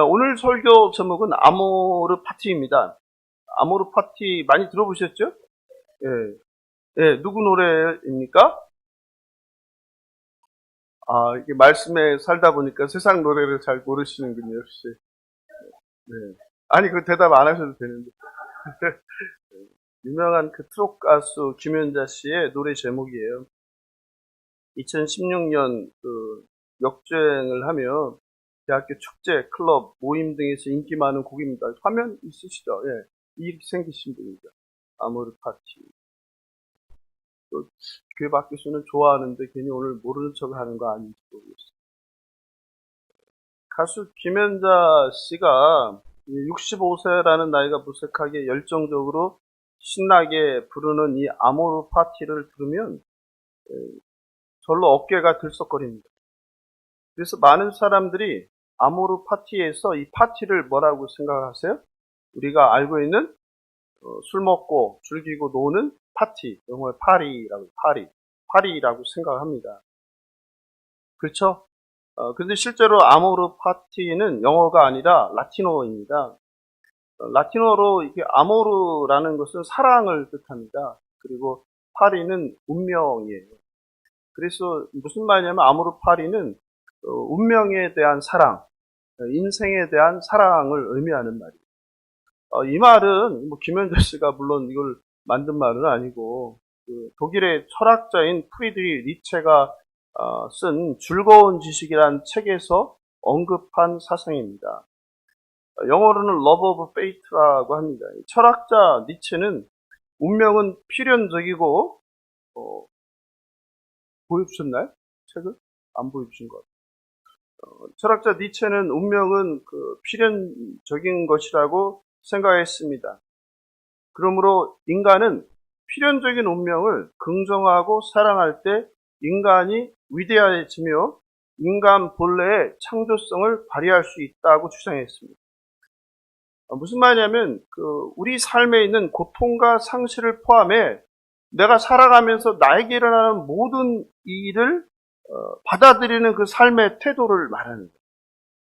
오늘 설교 제목은 아모르 파티입니다. 아모르 파티 많이 들어보셨죠? 예, 누구 노래입니까? 이게 말씀에 살다 보니까 세상 노래를 잘 모르시는군요, 역시. 네. 아니, 그 대답 안 하셔도 되는데. 유명한 그 트롯 가수 김연자 씨의 노래 제목이에요. 2016년 그 역주행을 하며 대학교 축제, 클럽, 모임 등에서 인기 많은 곡입니다. 화면 있으시죠? 예. 이익 생기신 분이죠. 아모르 파티. 또 교회 밖에서는 좋아하는데 괜히 오늘 모르는 척을 하는 거 아닌지 모르겠어요. 가수 김연자 씨가 65세라는 나이가 무색하게 열정적으로 신나게 부르는 이 아모르 파티를 들으면 절로 어깨가 들썩거립니다. 그래서 많은 사람들이 아모르 파티에서 이 파티를 뭐라고 생각하세요? 우리가 알고 있는 술 먹고 즐기고 노는 파티, 영어로 파리라고 생각합니다. 그렇죠? 근데 실제로 아모르 파티는 영어가 아니라 라틴어입니다. 라틴어로 이게 아모르라는 것은 사랑을 뜻합니다. 그리고 파리는 운명이에요. 그래서 무슨 말이냐면 아모르 파리는 운명에 대한 사랑, 인생에 대한 사랑을 의미하는 말이에요. 이 말은 김현자 씨가 물론 이걸 만든 말은 아니고 독일의 철학자인 프리드리 니체가 쓴 즐거운 지식이란 책에서 언급한 사상입니다. 영어로는 Love of Fate라고 합니다. 철학자 니체는 운명은 필연적이고 보여주셨나요? 책을? 안 보여주신 것 같아요. 철학자 니체는 운명은 필연적인 것이라고 생각했습니다. 그러므로 인간은 필연적인 운명을 긍정하고 사랑할 때 인간이 위대해지며 인간 본래의 창조성을 발휘할 수 있다고 주장했습니다. 무슨 말이냐면 우리 삶에 있는 고통과 상실을 포함해 내가 살아가면서 나에게 일어나는 모든 일을 받아들이는 그 삶의 태도를 말하는 거예요.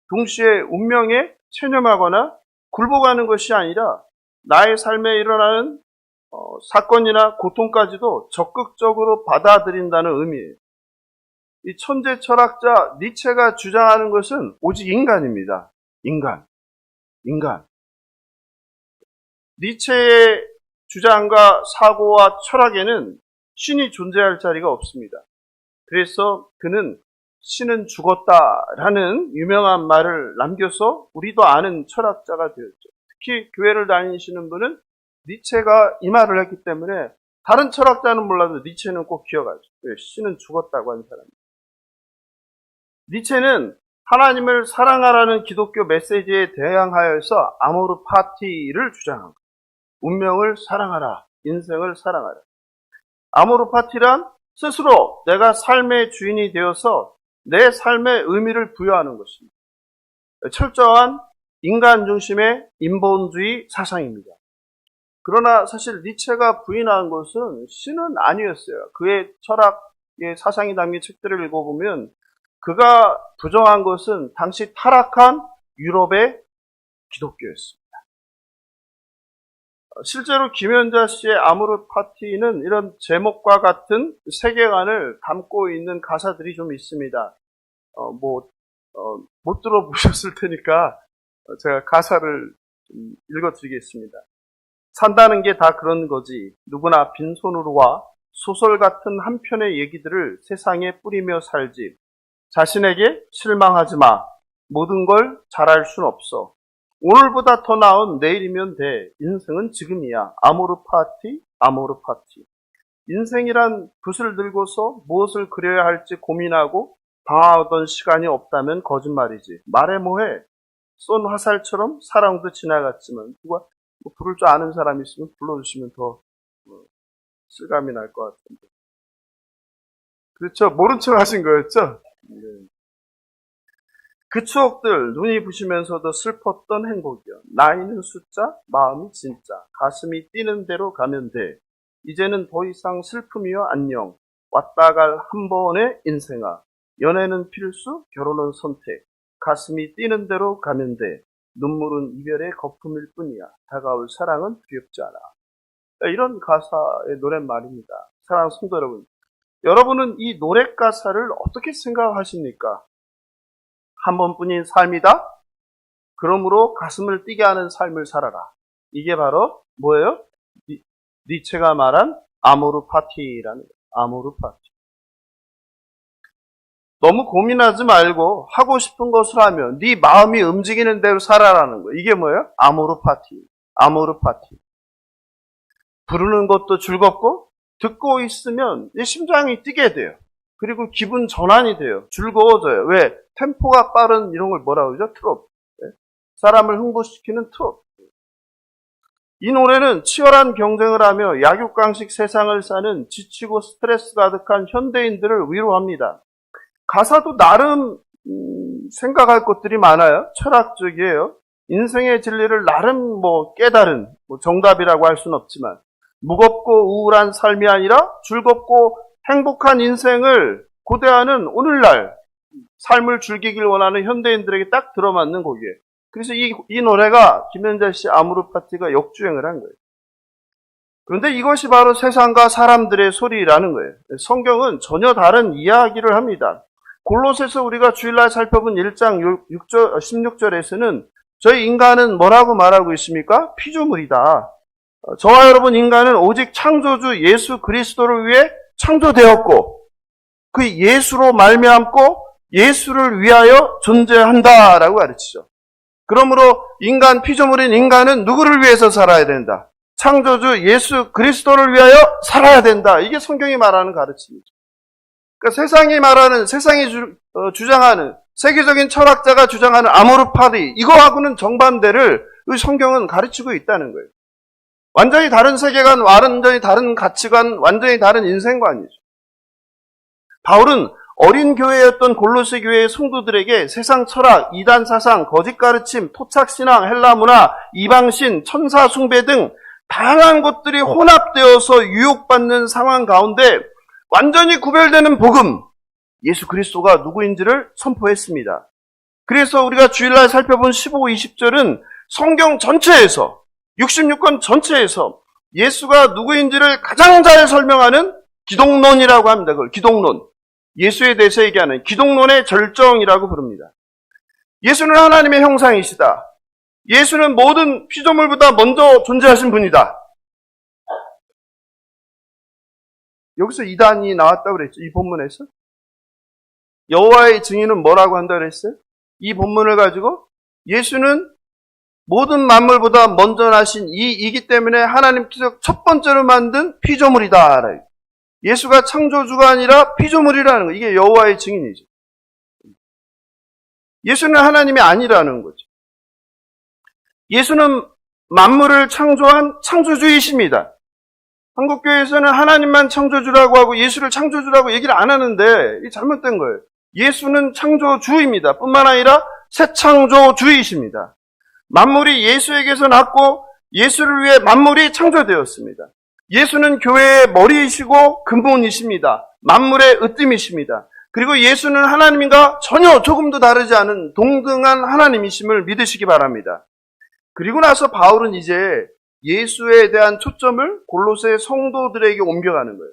동시에 운명에 체념하거나 굴복하는 것이 아니라 나의 삶에 일어나는 사건이나 고통까지도 적극적으로 받아들인다는 의미예요. 이 천재 철학자 니체가 주장하는 것은 오직 인간입니다. 인간. 니체의 주장과 사고와 철학에는 신이 존재할 자리가 없습니다. 그래서 그는 신은 죽었다라는 유명한 말을 남겨서 우리도 아는 철학자가 되었죠. 특히 교회를 다니시는 분은 니체가 이 말을 했기 때문에 다른 철학자는 몰라도 니체는 꼭 기억하죠. 신은 죽었다고 한 사람입니다. 니체는 하나님을 사랑하라는 기독교 메시지에 대항하여서 아모르 파티를 주장합니다. 운명을 사랑하라. 인생을 사랑하라. 아모르 파티란 스스로 내가 삶의 주인이 되어서 내 삶의 의미를 부여하는 것입니다. 철저한 인간 중심의 인본주의 사상입니다. 그러나 사실 니체가 부인한 것은 신은 아니었어요. 그의 철학의 사상이 담긴 책들을 읽어보면 그가 부정한 것은 당시 타락한 유럽의 기독교였습니다. 실제로 김연자 씨의 아모르 파티는 이런 제목과 같은 세계관을 담고 있는 가사들이 좀 있습니다. 못 들어보셨을 테니까 제가 가사를 좀 읽어드리겠습니다. 산다는 게 다 그런 거지. 누구나 빈손으로 와 소설 같은 한 편의 얘기들을 세상에 뿌리며 살지. 자신에게 실망하지 마. 모든 걸 잘할 순 없어. 오늘보다 더 나은 내일이면 돼. 인생은 지금이야. 아모르 파티. 인생이란 붓을 들고서 무엇을 그려야 할지 고민하고 방황하던 시간이 없다면 거짓말이지. 말해 뭐해. 쏜 화살처럼 사랑도 지나갔지만 누가 부를 줄 아는 사람이 있으면 불러주시면 더 실감이 날 것 같은데. 그렇죠? 모른 척 하신 거였죠? 네. 그 추억들 눈이 부시면서도 슬펐던 행복이요. 나이는 숫자, 마음이 진짜. 가슴이 뛰는 대로 가면 돼. 이제는 더 이상 슬픔이여 안녕. 왔다 갈 한 번의 인생아. 연애는 필수, 결혼은 선택. 가슴이 뛰는 대로 가면 돼. 눈물은 이별의 거품일 뿐이야. 다가올 사랑은 두렵지 않아. 이런 가사의 노랫말입니다. 사랑하는 성도 여러분, 여러분은 이 노래 가사를 어떻게 생각하십니까? 한 번뿐인 삶이다? 그러므로 가슴을 뛰게 하는 삶을 살아라. 이게 바로 뭐예요? 니체가 말한 아모르 파티라는 거예요. 아모르 파티. 너무 고민하지 말고 하고 싶은 것을 하면 네 마음이 움직이는 대로 살아라는 거예요. 이게 뭐예요? 아모르 파티. 아모르 파티. 부르는 것도 즐겁고 듣고 있으면 심장이 뛰게 돼요. 그리고 기분 전환이 돼요. 즐거워져요. 왜? 템포가 빠른 이런 걸 뭐라고 그러죠? 트롭. 사람을 흥분시키는 트롭. 이 노래는 치열한 경쟁을 하며 약육강식 세상을 사는 지치고 스트레스 가득한 현대인들을 위로합니다. 가사도 나름 생각할 것들이 많아요. 철학적이에요. 인생의 진리를 나름 깨달은 정답이라고 할 수는 없지만 무겁고 우울한 삶이 아니라 즐겁고 행복한 인생을 고대하는 오늘날 삶을 즐기길 원하는 현대인들에게 딱 들어맞는 곡이에요. 그래서 이 노래가 김현자 씨 아모르 파티가 역주행을 한 거예요. 그런데 이것이 바로 세상과 사람들의 소리라는 거예요. 성경은 전혀 다른 이야기를 합니다. 골로새서 우리가 주일날 살펴본 1장 16절에서는 저희 인간은 뭐라고 말하고 있습니까? 피조물이다. 저와 여러분 인간은 오직 창조주 예수 그리스도를 위해 창조되었고 그 예수로 말미암고 예수를 위하여 존재한다라고 가르치죠. 그러므로 인간, 피조물인 인간은 누구를 위해서 살아야 된다? 창조주 예수 그리스도를 위하여 살아야 된다. 이게 성경이 말하는 가르침이죠. 그러니까 세상이 주장하는, 세계적인 철학자가 주장하는 아모르 파티, 이거하고는 정반대를 성경은 가르치고 있다는 거예요. 완전히 다른 세계관, 완전히 다른 가치관, 완전히 다른 인생관이죠. 바울은 어린 교회였던 골로새 교회의 성도들에게 세상 철학, 이단 사상, 거짓 가르침, 토착 신앙, 헬라 문화, 이방신, 천사 숭배 등 다양한 것들이 혼합되어서 유혹받는 상황 가운데 완전히 구별되는 복음, 예수 그리스도가 누구인지를 선포했습니다. 그래서 우리가 주일날 살펴본 15, 20절은 성경 전체에서 66권 전체에서 예수가 누구인지를 가장 잘 설명하는 기독론이라고 합니다. 그걸 기독론. 예수에 대해서 얘기하는 기독론의 절정이라고 부릅니다. 예수는 하나님의 형상이시다. 예수는 모든 피조물보다 먼저 존재하신 분이다. 여기서 이단이 나왔다고 그랬죠. 이 본문에서. 여호와의 증인은 뭐라고 한다고 그랬어요? 이 본문을 가지고 예수는 모든 만물보다 먼저 나신 이기 때문에 하나님께서 첫 번째로 만든 피조물이다. 예수가 창조주가 아니라 피조물이라는 거. 이게 여호와의 증인이죠. 예수는 하나님이 아니라는 거죠. 예수는 만물을 창조한 창조주이십니다. 한국교회에서는 하나님만 창조주라고 하고 예수를 창조주라고 얘기를 안 하는데 이게 잘못된 거예요. 예수는 창조주입니다. 뿐만 아니라 새창조주이십니다. 만물이 예수에게서 났고 예수를 위해 만물이 창조되었습니다. 예수는 교회의 머리이시고 근본이십니다. 만물의 으뜸이십니다. 그리고 예수는 하나님과 전혀 조금도 다르지 않은 동등한 하나님이심을 믿으시기 바랍니다. 그리고 나서 바울은 이제 예수에 대한 초점을 골로새 성도들에게 옮겨가는 거예요.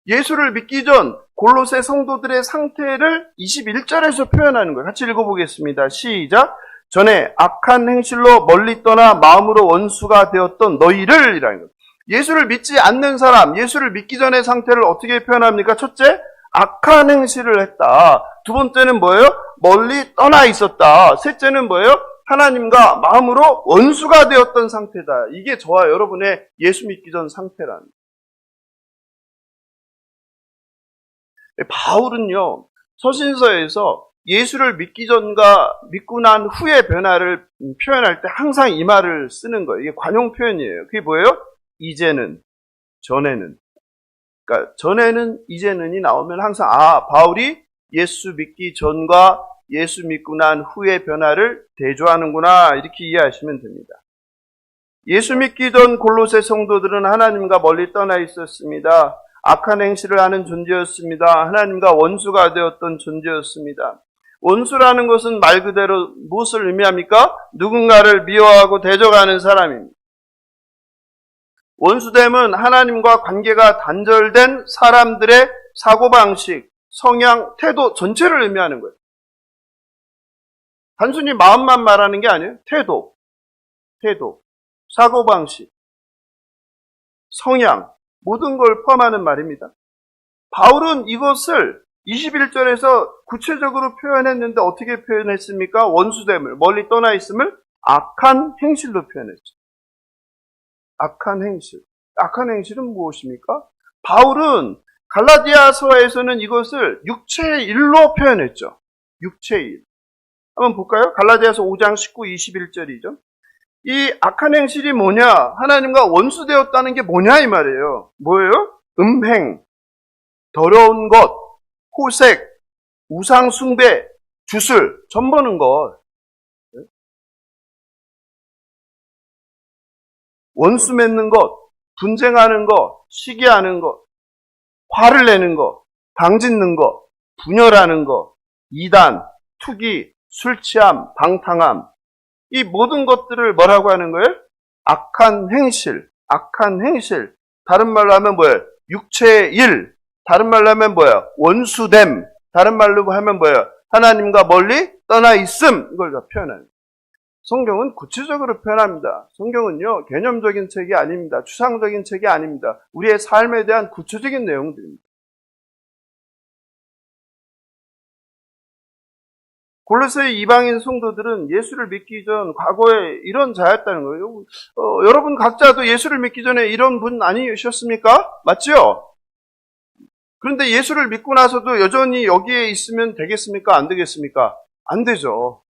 예수를 믿기 전 골로새 성도들의 상태를 21절에서 표현하는 거예요. 같이 읽어보겠습니다. 시작. 전에 악한 행실로 멀리 떠나 마음으로 원수가 되었던 너희를 이라는 거예요. 예수를 믿지 않는 사람, 예수를 믿기 전의 상태를 어떻게 표현합니까? 첫째, 악한 행실을 했다. 두 번째는 뭐예요? 멀리 떠나 있었다. 셋째는 뭐예요? 하나님과 마음으로 원수가 되었던 상태다. 이게 저와 여러분의 예수 믿기 전 상태라는 거예요. 바울은요, 서신서에서 예수를 믿기 전과 믿고 난 후의 변화를 표현할 때 항상 이 말을 쓰는 거예요. 이게 관용 표현이에요. 그게 뭐예요? 이제는, 전에는. 그러니까 전에는, 이제는이 나오면 항상 바울이 예수 믿기 전과 예수 믿고 난 후의 변화를 대조하는구나 이렇게 이해하시면 됩니다. 예수 믿기 전 골로새 성도들은 하나님과 멀리 떠나 있었습니다. 악한 행실을 하는 존재였습니다. 하나님과 원수가 되었던 존재였습니다. 원수라는 것은 말 그대로 무엇을 의미합니까? 누군가를 미워하고 대적하는 사람입니다. 원수됨은 하나님과 관계가 단절된 사람들의 사고방식, 성향, 태도 전체를 의미하는 거예요. 단순히 마음만 말하는 게 아니에요. 태도, 사고방식, 성향, 모든 걸 포함하는 말입니다. 바울은 이것을 21절에서 구체적으로 표현했는데 어떻게 표현했습니까? 원수됨을, 멀리 떠나 있음을 악한 행실로 표현했죠. 악한 행실. 악한 행실은 무엇입니까? 바울은 갈라디아서에서는 이것을 육체의 일로 표현했죠. 육체의 일. 한번 볼까요? 갈라디아서 5장 19, 21절이죠. 이 악한 행실이 뭐냐? 하나님과 원수되었다는 게 뭐냐 이 말이에요. 뭐예요? 음행, 더러운 것, 호색, 우상 숭배, 주술, 점보는 것. 원수 맺는 것, 분쟁하는 것, 시기하는 것, 화를 내는 것, 방짓는 것, 분열하는 것, 이단, 투기, 술취함, 방탕함, 이 모든 것들을 뭐라고 하는 거예요? 악한 행실. 다른 말로 하면 뭐예요? 육체의 일. 다른 말로 하면 뭐예요? 원수됨. 다른 말로 하면 뭐예요? 하나님과 멀리 떠나 있음. 이걸 다 표현해요. 성경은 구체적으로 표현합니다. 성경은요, 개념적인 책이 아닙니다. 추상적인 책이 아닙니다. 우리의 삶에 대한 구체적인 내용들입니다. 골로새 이방인 성도들은 예수를 믿기 전 과거에 이런 자였다는 거예요. 여러분 각자도 예수를 믿기 전에 이런 분 아니셨습니까? 맞죠? 그런데 예수를 믿고 나서도 여전히 여기에 있으면 되겠습니까? 안 되겠습니까? 안 되죠.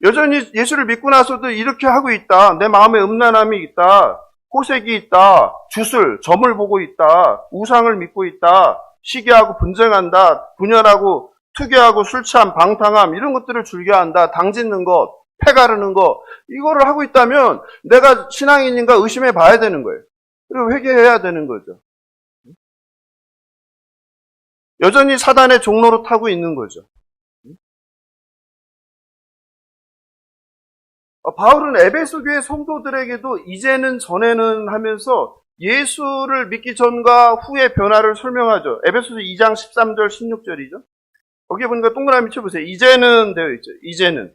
여전히 예수를 믿고 나서도 이렇게 하고 있다. 내 마음에 음란함이 있다. 호색이 있다. 주술, 점을 보고 있다. 우상을 믿고 있다. 시기하고 분쟁한다. 분열하고 투기하고 술취함, 방탕함 이런 것들을 즐겨한다. 당짓는 것, 패가르는 것 이거를 하고 있다면 내가 신앙인인가 의심해 봐야 되는 거예요. 그리고 회개해야 되는 거죠. 여전히 사단의 종로로 타고 있는 거죠. 바울은 에베소 교회 성도들에게도 이제는 전에는 하면서 예수를 믿기 전과 후의 변화를 설명하죠. 에베소서 2장 13절 16절이죠. 거기에 보니까 동그라미 쳐보세요. 이제는 되어 있죠. 이제는.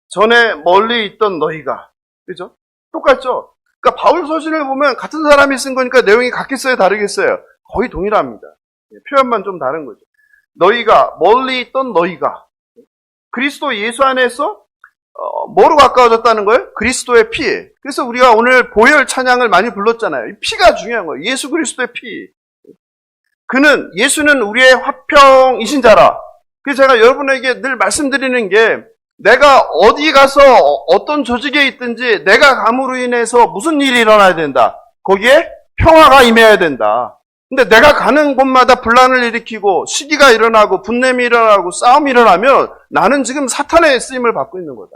전에 멀리 있던 너희가. 그죠? 똑같죠? 그러니까 바울 서신을 보면 같은 사람이 쓴 거니까 내용이 같겠어요? 다르겠어요? 거의 동일합니다. 표현만 좀 다른 거죠. 너희가, 멀리 있던 너희가. 그리스도 예수 안에서 뭐로 가까워졌다는 거예요? 그리스도의 피. 그래서 우리가 오늘 보혈 찬양을 많이 불렀잖아요. 피가 중요한 거예요. 예수 그리스도의 피. 예수는 우리의 화평이신 자라. 그래서 제가 여러분에게 늘 말씀드리는 게 내가 어디 가서 어떤 조직에 있든지 내가 감으로 인해서 무슨 일이 일어나야 된다. 거기에 평화가 임해야 된다. 근데 내가 가는 곳마다 분란을 일으키고 시기가 일어나고 분냄이 일어나고 싸움이 일어나면 나는 지금 사탄의 쓰임을 받고 있는 거다.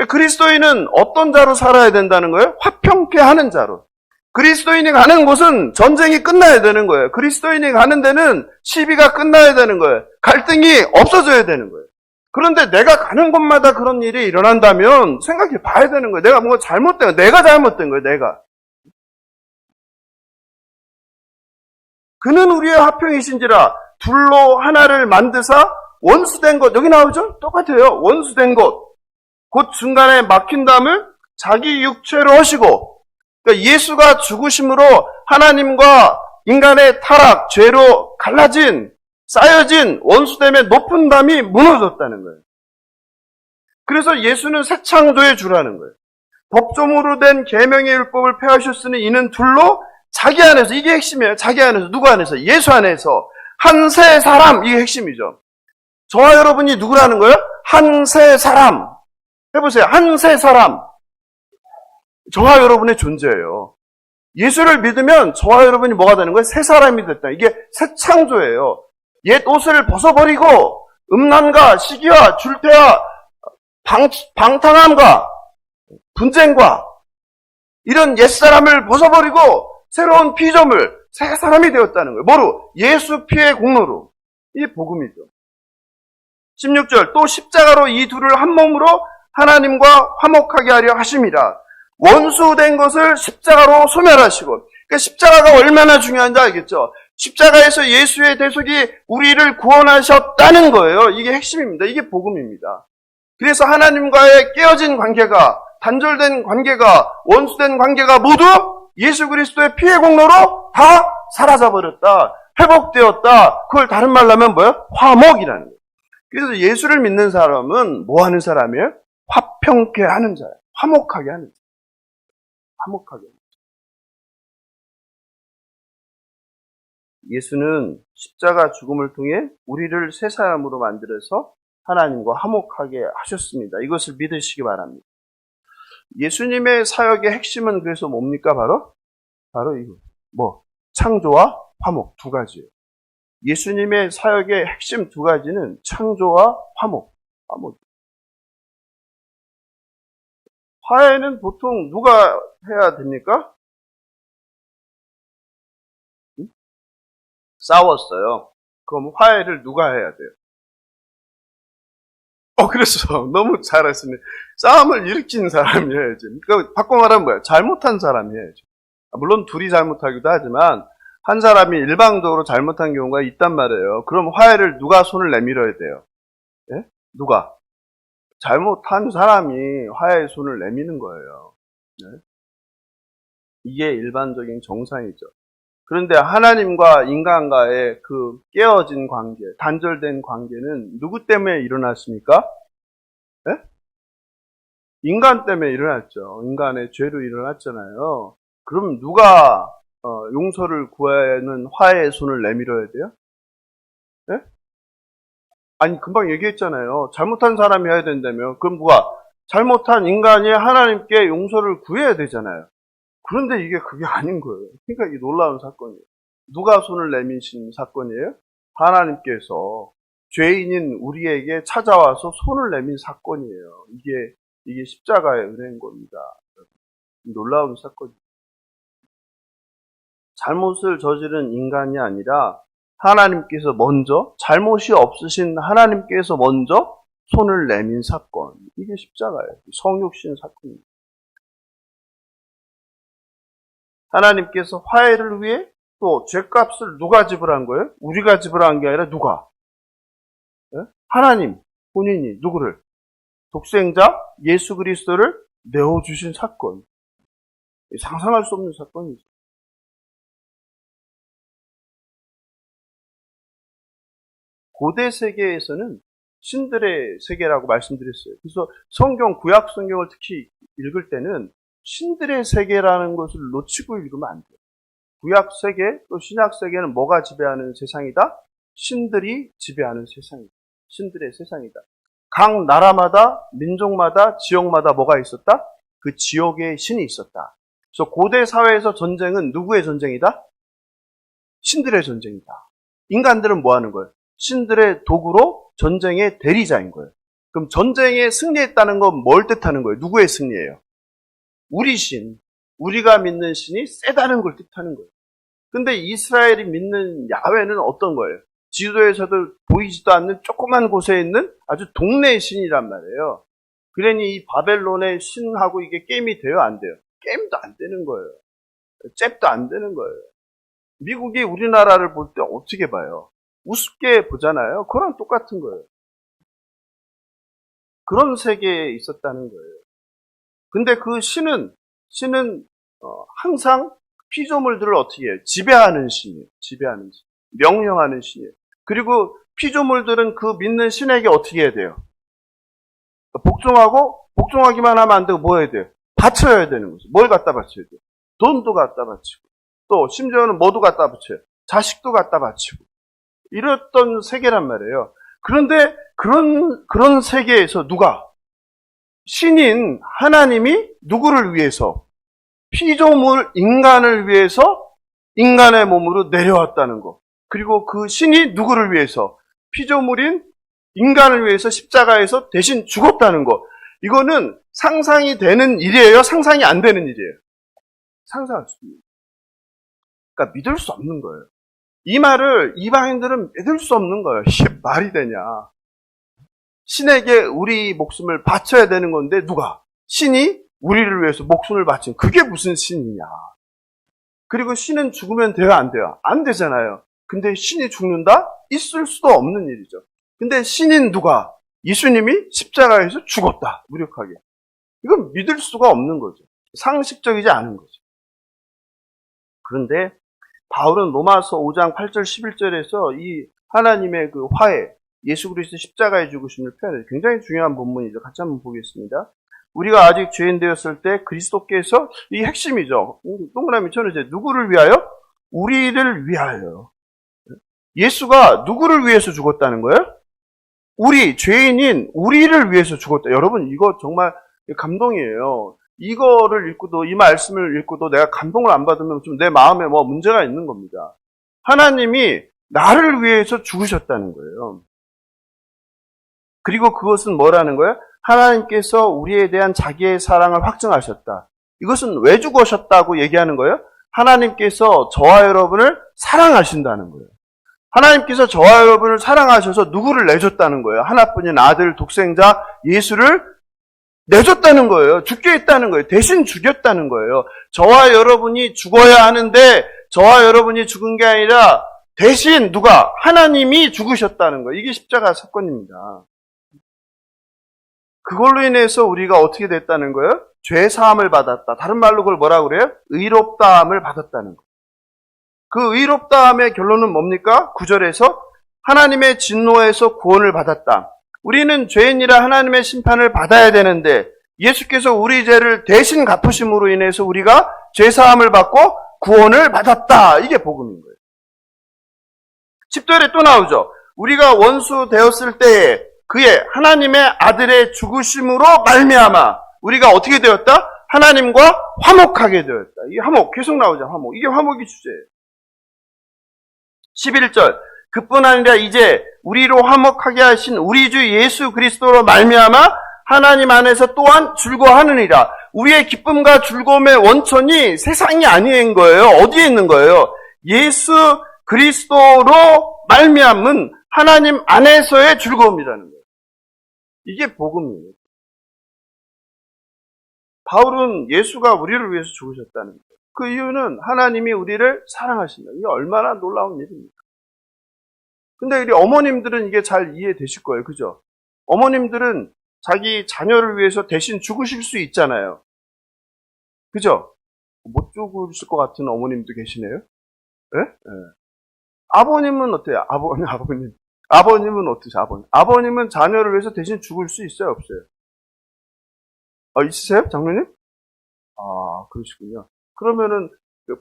그리스도인은 어떤 자로 살아야 된다는 거예요? 화평케 하는 자로. 그리스도인이 가는 곳은 전쟁이 끝나야 되는 거예요. 그리스도인이 가는 데는 시비가 끝나야 되는 거예요. 갈등이 없어져야 되는 거예요. 그런데 내가 가는 곳마다 그런 일이 일어난다면 생각해 봐야 되는 거예요. 내가 뭔가 잘못된 거예요. 내가 잘못된 거예요. 내가. 그는 우리의 화평이신지라 둘로 하나를 만드사 원수된 것. 여기 나오죠? 똑같아요. 원수된 것. 곧 중간에 막힌 담을 자기 육체로 하시고 그러니까 예수가 죽으심으로 하나님과 인간의 타락, 죄로 갈라진, 쌓여진 원수됨의 높은 담이 무너졌다는 거예요. 그래서 예수는 새 창조의 주라는 거예요. 법조문으로 된 계명의 율법을 폐하셨으니 이는 둘로 자기 안에서, 이게 핵심이에요. 자기 안에서, 누구 안에서? 예수 안에서 한 새 사람, 이게 핵심이죠. 저와 여러분이 누구라는 거예요? 한 새 사람. 해보세요. 한 새 사람. 저와 여러분의 존재예요. 예수를 믿으면 저와 여러분이 뭐가 되는 거예요? 새 사람이 됐다. 이게 새 창조예요. 옛 옷을 벗어버리고 음란과 시기와 줄태와 방탕함과 분쟁과 이런 옛사람을 벗어버리고 새로운 피조물, 새 사람이 되었다는 거예요. 뭐로? 예수 피의 공로로. 이게 복음이죠. 16절, 또 십자가로 이 둘을 한 몸으로 하나님과 화목하게 하려 하심이라. 원수된 것을 십자가로 소멸하시고. 그러니까 십자가가 얼마나 중요한지 알겠죠? 십자가에서 예수의 대속이 우리를 구원하셨다는 거예요. 이게 핵심입니다. 이게 복음입니다. 그래서 하나님과의 깨어진 관계가, 단절된 관계가, 원수된 관계가 모두 예수 그리스도의 피의 공로로 다 사라져버렸다. 회복되었다. 그걸 다른 말로 하면 뭐예요? 화목이라는 거예요. 그래서 예수를 믿는 사람은 뭐 하는 사람이에요? 화평케 하는 자예요. 화목하게 하는 자예요. 화목하게 하는 자예요. 예수는 십자가 죽음을 통해 우리를 새 사람으로 만들어서 하나님과 화목하게 하셨습니다. 이것을 믿으시기 바랍니다. 예수님의 사역의 핵심은 그래서 뭡니까? 바로 이거. 창조와 화목 두 가지예요. 예수님의 사역의 핵심 두 가지는 창조와 화목. 화해는 보통 누가 해야 됩니까? 싸웠어요. 그럼 화해를 누가 해야 돼요? 그랬어. 너무 잘했습니다. 싸움을 일으킨 사람이 해야지. 그러니까 바꿔 말하면 뭐야? 잘못한 사람이 해야죠. 물론 둘이 잘못하기도 하지만 한 사람이 일방적으로 잘못한 경우가 있단 말이에요. 그럼 화해를 누가 손을 내밀어야 돼요? 예? 누가? 잘못한 사람이 화해의 손을 내미는 거예요. 네? 이게 일반적인 정상이죠. 그런데 하나님과 인간과의 그 깨어진 관계, 단절된 관계는 누구 때문에 일어났습니까? 네? 인간 때문에 일어났죠. 인간의 죄로 일어났잖아요. 그럼 누가 용서를 구하는 화해의 손을 내밀어야 돼요? 네? 아니, 금방 얘기했잖아요. 잘못한 사람이 해야 된다며. 그럼 누가? 잘못한 인간이 하나님께 용서를 구해야 되잖아요. 그런데 그게 아닌 거예요. 그러니까 이게 놀라운 사건이에요. 누가 손을 내미신 사건이에요? 하나님께서 죄인인 우리에게 찾아와서 손을 내민 사건이에요. 이게 십자가의 은혜인 겁니다. 놀라운 사건이에요. 잘못을 저지른 인간이 아니라 하나님께서 먼저, 잘못이 없으신 하나님께서 먼저 손을 내민 사건. 이게 십자가예요. 성육신 사건입니다. 하나님께서 화해를 위해 또 죄값을 누가 지불한 거예요? 우리가 지불한 게 아니라 누가? 네? 하나님 본인이 누구를? 독생자 예수 그리스도를 내어주신 사건. 상상할 수 없는 사건이죠. 고대 세계에서는 신들의 세계라고 말씀드렸어요. 그래서 구약 성경을 특히 읽을 때는 신들의 세계라는 것을 놓치고 읽으면 안 돼요. 구약 세계 또 신약 세계는 뭐가 지배하는 세상이다? 신들이 지배하는 세상이다. 신들의 세상이다. 각 나라마다, 민족마다, 지역마다 뭐가 있었다? 그 지역에 신이 있었다. 그래서 고대 사회에서 전쟁은 누구의 전쟁이다? 신들의 전쟁이다. 인간들은 뭐 하는 거예요? 신들의 도구로 전쟁의 대리자인 거예요. 그럼 전쟁에 승리했다는 건 뭘 뜻하는 거예요? 누구의 승리예요? 우리 신, 우리가 믿는 신이 세다는 걸 뜻하는 거예요. 근데 이스라엘이 믿는 야훼는 어떤 거예요? 지도에서도 보이지도 않는 조그만 곳에 있는 아주 동네 신이란 말이에요. 그러니 이 바벨론의 신하고 이게 게임이 돼요? 안 돼요? 게임도 안 되는 거예요. 잽도 안 되는 거예요. 미국이 우리나라를 볼 때 어떻게 봐요? 우습게 보잖아요. 그거랑 똑같은 거예요. 그런 세계에 있었다는 거예요. 근데 그 신은 항상 피조물들을 어떻게 해요? 지배하는 신이에요. 지배하는 신. 명령하는 신이에요. 그리고 피조물들은 그 믿는 신에게 어떻게 해야 돼요? 복종하기만 하면 안 되고 뭐 해야 돼요? 바쳐야 되는 거죠. 뭘 갖다 바쳐야 돼요? 돈도 갖다 바치고, 또 심지어는 뭐도 갖다 바쳐요? 자식도 갖다 바치고. 이랬던 세계란 말이에요. 그런데 그런 세계에서 신인 하나님이 누구를 위해서? 피조물 인간을 위해서 인간의 몸으로 내려왔다는 거. 그리고 그 신이 누구를 위해서? 피조물인 인간을 위해서 십자가에서 대신 죽었다는 거. 이거는 상상이 되는 일이에요? 상상이 안 되는 일이에요? 상상할 수 있습니다. 그러니까 믿을 수 없는 거예요. 이 말을 이방인들은 믿을 수 없는 거예요. 이게 말이 되냐. 신에게 우리 목숨을 바쳐야 되는 건데 누가? 신이 우리를 위해서 목숨을 바친 그게 무슨 신이냐. 그리고 신은 죽으면 돼요, 안 돼요? 안 되잖아요. 근데 신이 죽는다? 있을 수도 없는 일이죠. 근데 신인 누가? 예수님이 십자가에서 죽었다. 무력하게. 이건 믿을 수가 없는 거죠. 상식적이지 않은 거죠. 그런데 바울은 로마서 5장 8절 11절에서 이 하나님의 그 화해, 예수 그리스도 십자가의 죽으심을 표현해요. 굉장히 중요한 본문이죠. 같이 한번 보겠습니다. 우리가 아직 죄인 되었을 때 그리스도께서, 이 핵심이죠. 동그라미 쳐주세요. 누구를 위하여? 우리를 위하여. 예수가 누구를 위해서 죽었다는 거예요? 우리, 죄인인 우리를 위해서 죽었다. 여러분, 이거 정말 감동이에요. 이거를 읽고도, 이 말씀을 읽고도 내가 감동을 안 받으면 좀 내 마음에 뭐 문제가 있는 겁니다. 하나님이 나를 위해서 죽으셨다는 거예요. 그리고 그것은 뭐라는 거예요? 하나님께서 우리에 대한 자기의 사랑을 확증하셨다. 이것은 왜 죽으셨다고 얘기하는 거예요? 하나님께서 저와 여러분을 사랑하신다는 거예요. 하나님께서 저와 여러분을 사랑하셔서 누구를 내줬다는 거예요? 하나뿐인 아들 독생자 예수를 내줬다는 거예요. 죽게 했다는 거예요. 대신 죽였다는 거예요. 저와 여러분이 죽어야 하는데 저와 여러분이 죽은 게 아니라 대신 누가? 하나님이 죽으셨다는 거예요. 이게 십자가 사건입니다. 그걸로 인해서 우리가 어떻게 됐다는 거예요? 죄 사함을 받았다. 다른 말로 그걸 뭐라고 그래요? 의롭다함을 받았다는 거예요. 그 의롭다함의 결론은 뭡니까? 9절에서 하나님의 진노에서 구원을 받았다. 우리는 죄인이라 하나님의 심판을 받아야 되는데 예수께서 우리 죄를 대신 갚으심으로 인해서 우리가 죄사함을 받고 구원을 받았다. 이게 복음인 거예요. 10절에 또 나오죠. 우리가 원수 되었을 때에 그의 하나님의 아들의 죽으심으로 말미암아 우리가 어떻게 되었다? 하나님과 화목하게 되었다. 이게 화목 계속 나오죠. 화목. 이게 화목이 주제예요. 11절 그뿐 아니라 이제 우리로 화목하게 하신 우리 주 예수 그리스도로 말미암아 하나님 안에서 또한 즐거워하느니라. 우리의 기쁨과 즐거움의 원천이 세상이 아닌 거예요. 어디에 있는 거예요? 예수 그리스도로 말미암은 하나님 안에서의 즐거움이라는 거예요. 이게 복음이에요. 바울은 예수가 우리를 위해서 죽으셨다는 거예요. 그 이유는 하나님이 우리를 사랑하신다. 이게 얼마나 놀라운 일입니까? 근데 우리 어머님들은 이게 잘 이해되실 거예요. 그죠? 어머님들은 자기 자녀를 위해서 대신 죽으실 수 있잖아요. 그죠? 못 죽으실 것 같은 어머님도 계시네요. 예? 예. 아버님은 어때요? 아버님. 아버님은 어떠세요? 아버님은 자녀를 위해서 대신 죽을 수 있어요? 없어요? 있으세요? 장로님? 그러시군요. 그러면은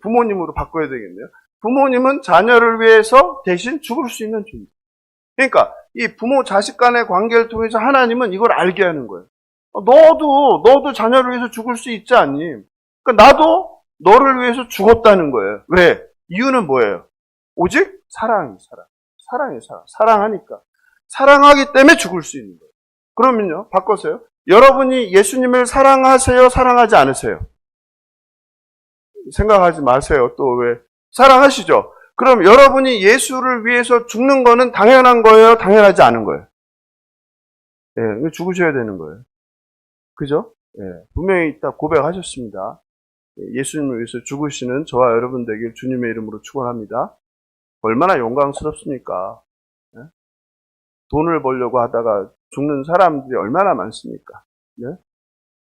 부모님으로 바꿔야 되겠네요. 부모님은 자녀를 위해서 대신 죽을 수 있는 존재. 그러니까 이 부모 자식 간의 관계를 통해서 하나님은 이걸 알게 하는 거예요. 너도 자녀를 위해서 죽을 수 있지 않니? 그러니까 나도 너를 위해서 죽었다는 거예요. 왜? 이유는 뭐예요? 오직 사랑이에요. 사랑하니까. 사랑하기 때문에 죽을 수 있는 거예요. 그러면요, 바꿔서요. 여러분이 예수님을 사랑하세요? 사랑하지 않으세요? 생각하지 마세요. 또 왜? 사랑하시죠? 그럼 여러분이 예수를 위해서 죽는 거는 당연한 거예요? 당연하지 않은 거예요? 예, 죽으셔야 되는 거예요. 그죠? 예, 분명히 딱 고백하셨습니다. 예수님을 위해서 죽으시는 저와 여러분 되길 주님의 이름으로 축원합니다. 얼마나 영광스럽습니까? 예? 돈을 벌려고 하다가 죽는 사람들이 얼마나 많습니까? 예?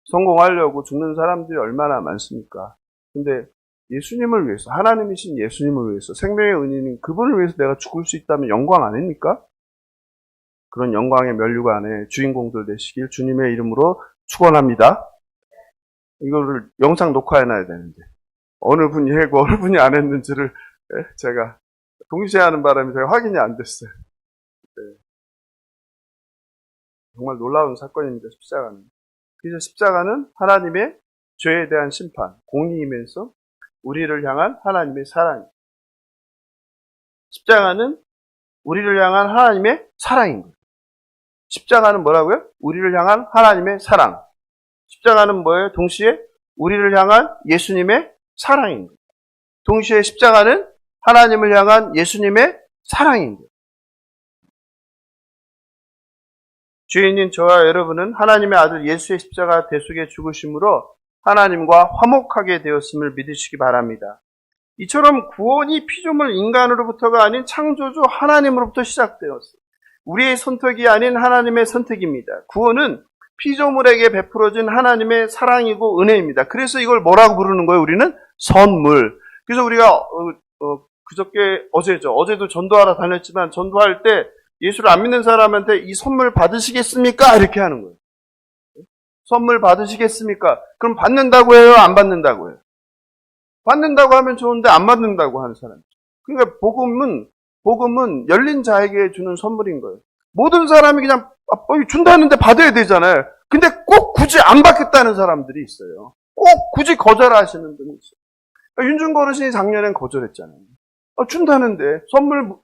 성공하려고 죽는 사람들이 얼마나 많습니까? 근데 예수님을 위해서, 하나님이신 예수님을 위해서, 생명의 은인인 그분을 위해서 내가 죽을 수 있다면 영광 아닙니까? 그런 영광의 면류관 안에 주인공들 되시길 주님의 이름으로 축원합니다. 이거를 영상 녹화해놔야 되는데 어느 분이 했고 어느 분이 안 했는지를 제가 동시에 하는 바람에 제가 확인이 안 됐어요. 네. 정말 놀라운 사건입니다. 십자가는. 그래서 십자가는 하나님의 죄에 대한 심판, 공의이면서 우리를 향한 하나님의 사랑. 십자가는 우리를 향한 하나님의 사랑인 거예요. 십자가는 뭐라고요? 우리를 향한 하나님의 사랑. 십자가는 뭐예요? 동시에 우리를 향한 예수님의 사랑인 거예요. 동시에 십자가는 하나님을 향한 예수님의 사랑인 거예요. 죄인인 저와 여러분은 하나님의 아들 예수의 십자가 대속의 죽으심으로 하나님과 화목하게 되었음을 믿으시기 바랍니다. 이처럼 구원이 피조물 인간으로부터가 아닌 창조주 하나님으로부터 시작되었어요. 우리의 선택이 아닌 하나님의 선택입니다. 구원은 피조물에게 베풀어진 하나님의 사랑이고 은혜입니다. 그래서 이걸 뭐라고 부르는 거예요? 우리는 선물. 그래서 우리가 어제도 전도하러 다녔지만 전도할 때 예수를 안 믿는 사람한테 이 선물 받으시겠습니까? 이렇게 하는 거예요. 선물 받으시겠습니까? 그럼 받는다고 해요? 안 받는다고 해요? 받는다고 하면 좋은데 안 받는다고 하는 사람. 그러니까 복음은 열린 자에게 주는 선물인 거예요. 모든 사람이 그냥 준다는데 받아야 되잖아요. 근데 꼭 굳이 안 받겠다는 사람들이 있어요. 꼭 굳이 거절하시는 분이 있어요. 윤중거 어르신이 작년엔 거절했잖아요. 준다는데 선물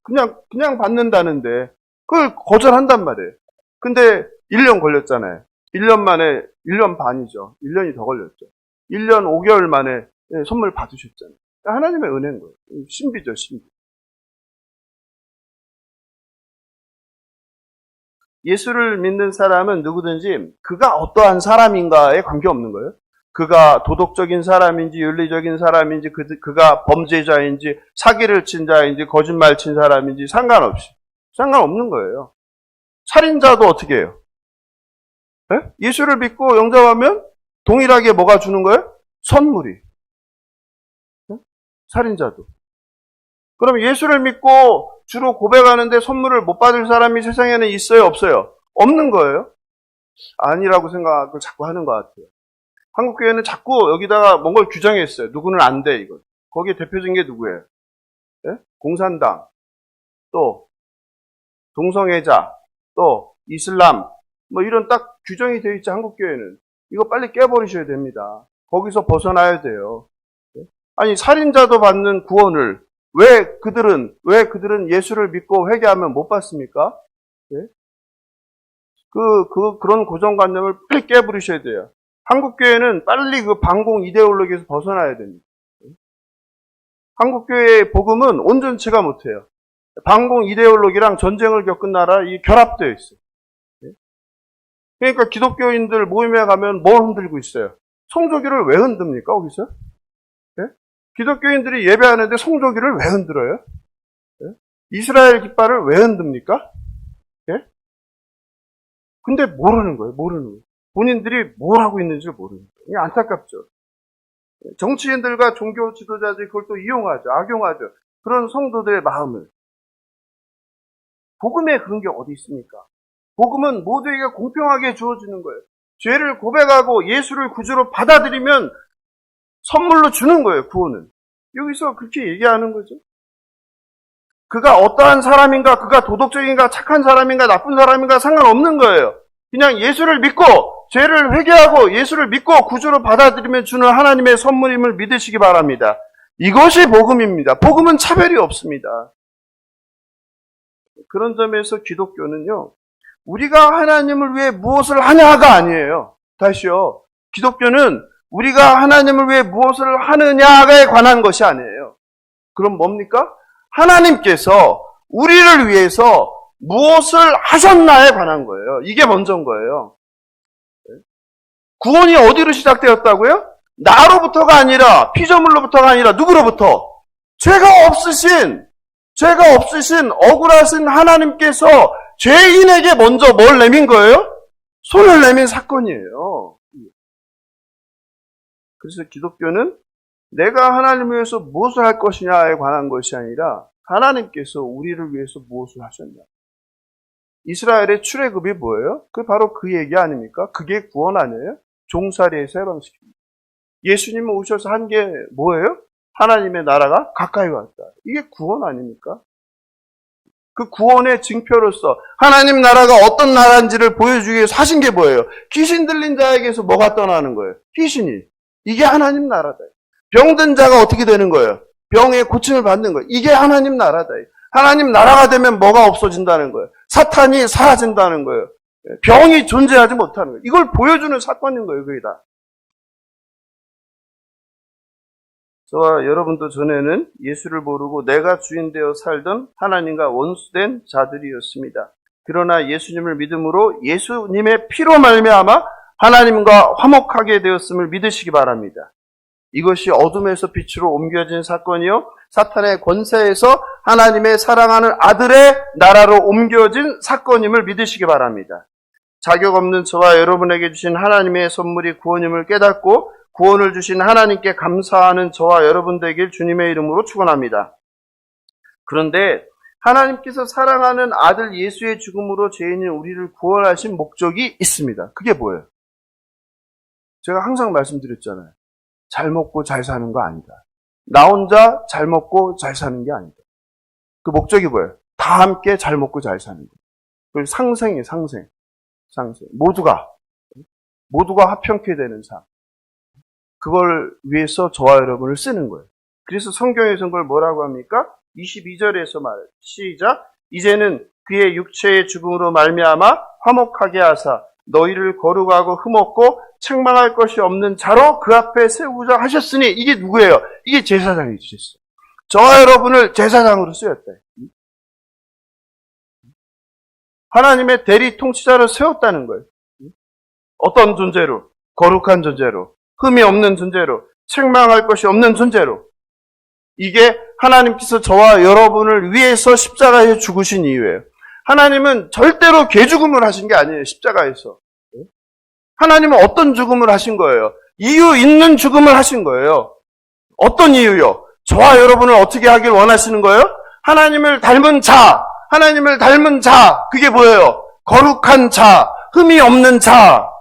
그냥 받는다는데 그걸 거절한단 말이에요. 근데 1년 걸렸잖아요. 1년 만에 1년 반이죠. 1년이 더 걸렸죠. 1년 5개월 만에 선물 받으셨잖아요. 하나님의 은혜인 거예요. 신비죠, 신비. 예수를 믿는 사람은 누구든지 그가 어떠한 사람인가에 관계없는 거예요. 그가 도덕적인 사람인지 윤리적인 사람인지 그가 범죄자인지 사기를 친 자인지 거짓말 친 사람인지 상관없는 거예요. 살인자도 어떻게 해요? 네? 예수를 믿고 영접하면 동일하게 뭐가 주는 거예요? 선물이. 네? 살인자도. 그럼 예수를 믿고 주로 고백하는데 선물을 못 받을 사람이 세상에는 있어요? 없어요? 없는 거예요. 아니라고 생각을 자꾸 하는 것 같아요. 한국교회는 자꾸 여기다가 뭔가 규정했어요. 누구는 안 돼, 이거. 거기에 대표적인 게 누구예요? 네? 공산당, 또 동성애자, 또 이슬람, 뭐 이런 딱 규정이 되어 있지, 한국교회는. 이거 빨리 깨버리셔야 됩니다. 거기서 벗어나야 돼요. 네? 아니, 살인자도 받는 구원을 왜 그들은 예수를 믿고 회개하면 못 받습니까? 네? 그런 고정관념을 빨리 깨버리셔야 돼요. 한국교회는 빨리 그 반공 이데올로기에서 벗어나야 됩니다. 한국교회의 복음은 온전치가 못해요. 반공 이데올로기랑 전쟁을 겪은 나라 이 결합되어 있어요. 그러니까 기독교인들 모임에 가면 뭘 흔들고 있어요? 성조기를 왜 흔듭니까, 거기서? 네? 기독교인들이 예배하는데 성조기를 왜 흔들어요? 네? 이스라엘 깃발을 왜 흔듭니까? 네? 근데 모르는 거예요. 본인들이 뭘 하고 있는지 모르는 거예요. 이게 안타깝죠. 정치인들과 종교 지도자들이 그걸 또 이용하죠. 악용하죠. 그런 성도들의 마음을. 복음에 그런 게 어디 있습니까? 복음은 모두에게 공평하게 주어지는 거예요. 죄를 고백하고 예수를 구주로 받아들이면 선물로 주는 거예요, 구원은. 여기서 그렇게 얘기하는 거죠. 그가 어떠한 사람인가, 그가 도덕적인가, 착한 사람인가, 나쁜 사람인가 상관없는 거예요. 그냥 예수를 믿고 죄를 회개하고 예수를 믿고 구주로 받아들이면 주는 하나님의 선물임을 믿으시기 바랍니다. 이것이 복음입니다. 복음은 차별이 없습니다. 그런 점에서 기독교는요, 우리가 하나님을 위해 무엇을 하냐가 아니에요. 다시요. 기독교는 우리가 하나님을 위해 무엇을 하느냐에 관한 것이 아니에요. 그럼 뭡니까? 하나님께서 우리를 위해서 무엇을 하셨나에 관한 거예요. 이게 먼저인 거예요. 구원이 어디로 시작되었다고요? 나로부터가 아니라, 피조물로부터가 아니라 누구로부터? 죄가 없으신 억울하신 하나님께서 죄인에게 먼저 뭘 내민 거예요? 손을 내민 사건이에요. 그래서 기독교는 내가 하나님을 위해서 무엇을 할 것이냐에 관한 것이 아니라 하나님께서 우리를 위해서 무엇을 하셨냐. 이스라엘의 출애굽이 뭐예요? 바로 그 얘기 아닙니까? 그게 구원 아니에요? 종살이에서 해방시킵니다. 예수님은 오셔서 한 게 뭐예요? 하나님의 나라가 가까이 왔다. 이게 구원 아닙니까? 그 구원의 증표로서 하나님 나라가 어떤 나라인지를 보여주기 위해서 하신 게 뭐예요? 귀신 들린 자에게서 뭐가 떠나는 거예요? 귀신이. 이게 하나님 나라다. 병든 자가 어떻게 되는 거예요? 병의 고침을 받는 거예요. 이게 하나님 나라다. 하나님 나라가 되면 뭐가 없어진다는 거예요? 사탄이 사라진다는 거예요. 병이 존재하지 못하는 거예요. 이걸 보여주는 사건인 거예요, 그게 다. 저와 여러분도 전에는 예수를 모르고 내가 주인 되어 살던 하나님과 원수된 자들이었습니다. 그러나 예수님을 믿음으로 예수님의 피로 말미암아 하나님과 화목하게 되었음을 믿으시기 바랍니다. 이것이 어둠에서 빛으로 옮겨진 사건이요, 사탄의 권세에서 하나님의 사랑하는 아들의 나라로 옮겨진 사건임을 믿으시기 바랍니다. 자격 없는 저와 여러분에게 주신 하나님의 선물이 구원임을 깨닫고 구원을 주신 하나님께 감사하는 저와 여러분 되길 주님의 이름으로 축원합니다. 그런데 하나님께서 사랑하는 아들 예수의 죽음으로 죄인인 우리를 구원하신 목적이 있습니다. 그게 뭐예요? 제가 항상 말씀드렸잖아요. 잘 먹고 잘 사는 거 아니다. 나 혼자 잘 먹고 잘 사는 게 아니다. 그 목적이 뭐예요? 다 함께 잘 먹고 잘 사는 거. 그리고 상생이에요, 상생. 모두가 화평케 되는 삶. 그걸 위해서 저와 여러분을 쓰는 거예요. 그래서 성경에서 그걸 뭐라고 합니까? 22절에서 말해요. 시작. 이제는 그의 육체의 죽음으로 말미암아 화목하게 하사 너희를 거룩하고 흠없고 책망할 것이 없는 자로 그 앞에 세우자 하셨으니, 이게 누구예요? 이게 제사장이 주셨어요. 저와 여러분을 제사장으로 쓰였대. 하나님의 대리 통치자로 세웠다는 거예요. 어떤 존재로? 거룩한 존재로, 흠이 없는 존재로, 책망할 것이 없는 존재로. 이게 하나님께서 저와 여러분을 위해서 십자가에 죽으신 이유예요. 하나님은 절대로 개죽음을 하신 게 아니에요, 십자가에서. 하나님은 어떤 죽음을 하신 거예요? 이유 있는 죽음을 하신 거예요. 어떤 이유요? 저와 여러분을 어떻게 하길 원하시는 거예요? 하나님을 닮은 자, 그게 뭐예요? 거룩한 자, 흠이 없는 자,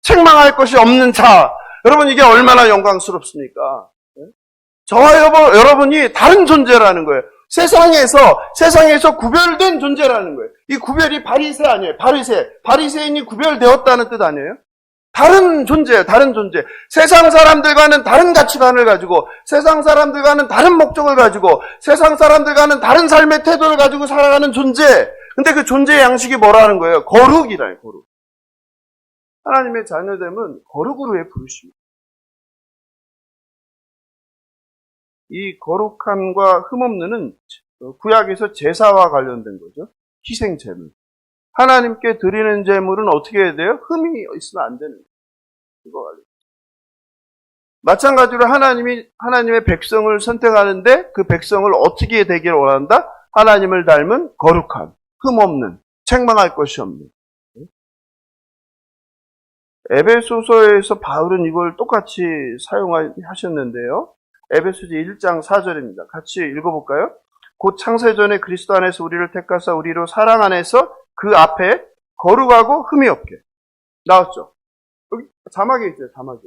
책망할 것이 없는 자. 여러분, 이게 얼마나 영광스럽습니까? 저와 여러분이 다른 존재라는 거예요. 세상에서 구별된 존재라는 거예요. 이 구별이 바리새 아니에요. 바리새인이 구별되었다는 뜻 아니에요? 다른 존재예요, 다른 존재. 세상 사람들과는 다른 가치관을 가지고, 세상 사람들과는 다른 목적을 가지고, 세상 사람들과는 다른 삶의 태도를 가지고 살아가는 존재. 근데 그 존재의 양식이 뭐라는 거예요? 거룩이라요, 거룩. 하나님의 자녀됨은 거룩으로의 부르심이에요. 이 거룩함과 흠없는은 구약에서 제사와 관련된 거죠. 희생제물. 하나님께 드리는 제물은 어떻게 해야 돼요? 흠이 있으면 안 되는 거예요. 이거 관련. 마찬가지로 하나님의 백성을 선택하는데 그 백성을 어떻게 되기를 원한다? 하나님을 닮은 거룩함, 흠없는, 책망할 것이 없는. 에베소서에서 바울은 이걸 똑같이 사용하셨는데요. 에베소서 1장 4절입니다. 같이 읽어볼까요? 곧 창세전에 그리스도 안에서 우리를 택하사 우리로 사랑 안에서 그 앞에 거룩하고 흠이 없게. 나왔죠? 여기 자막에 있어요, 자막에.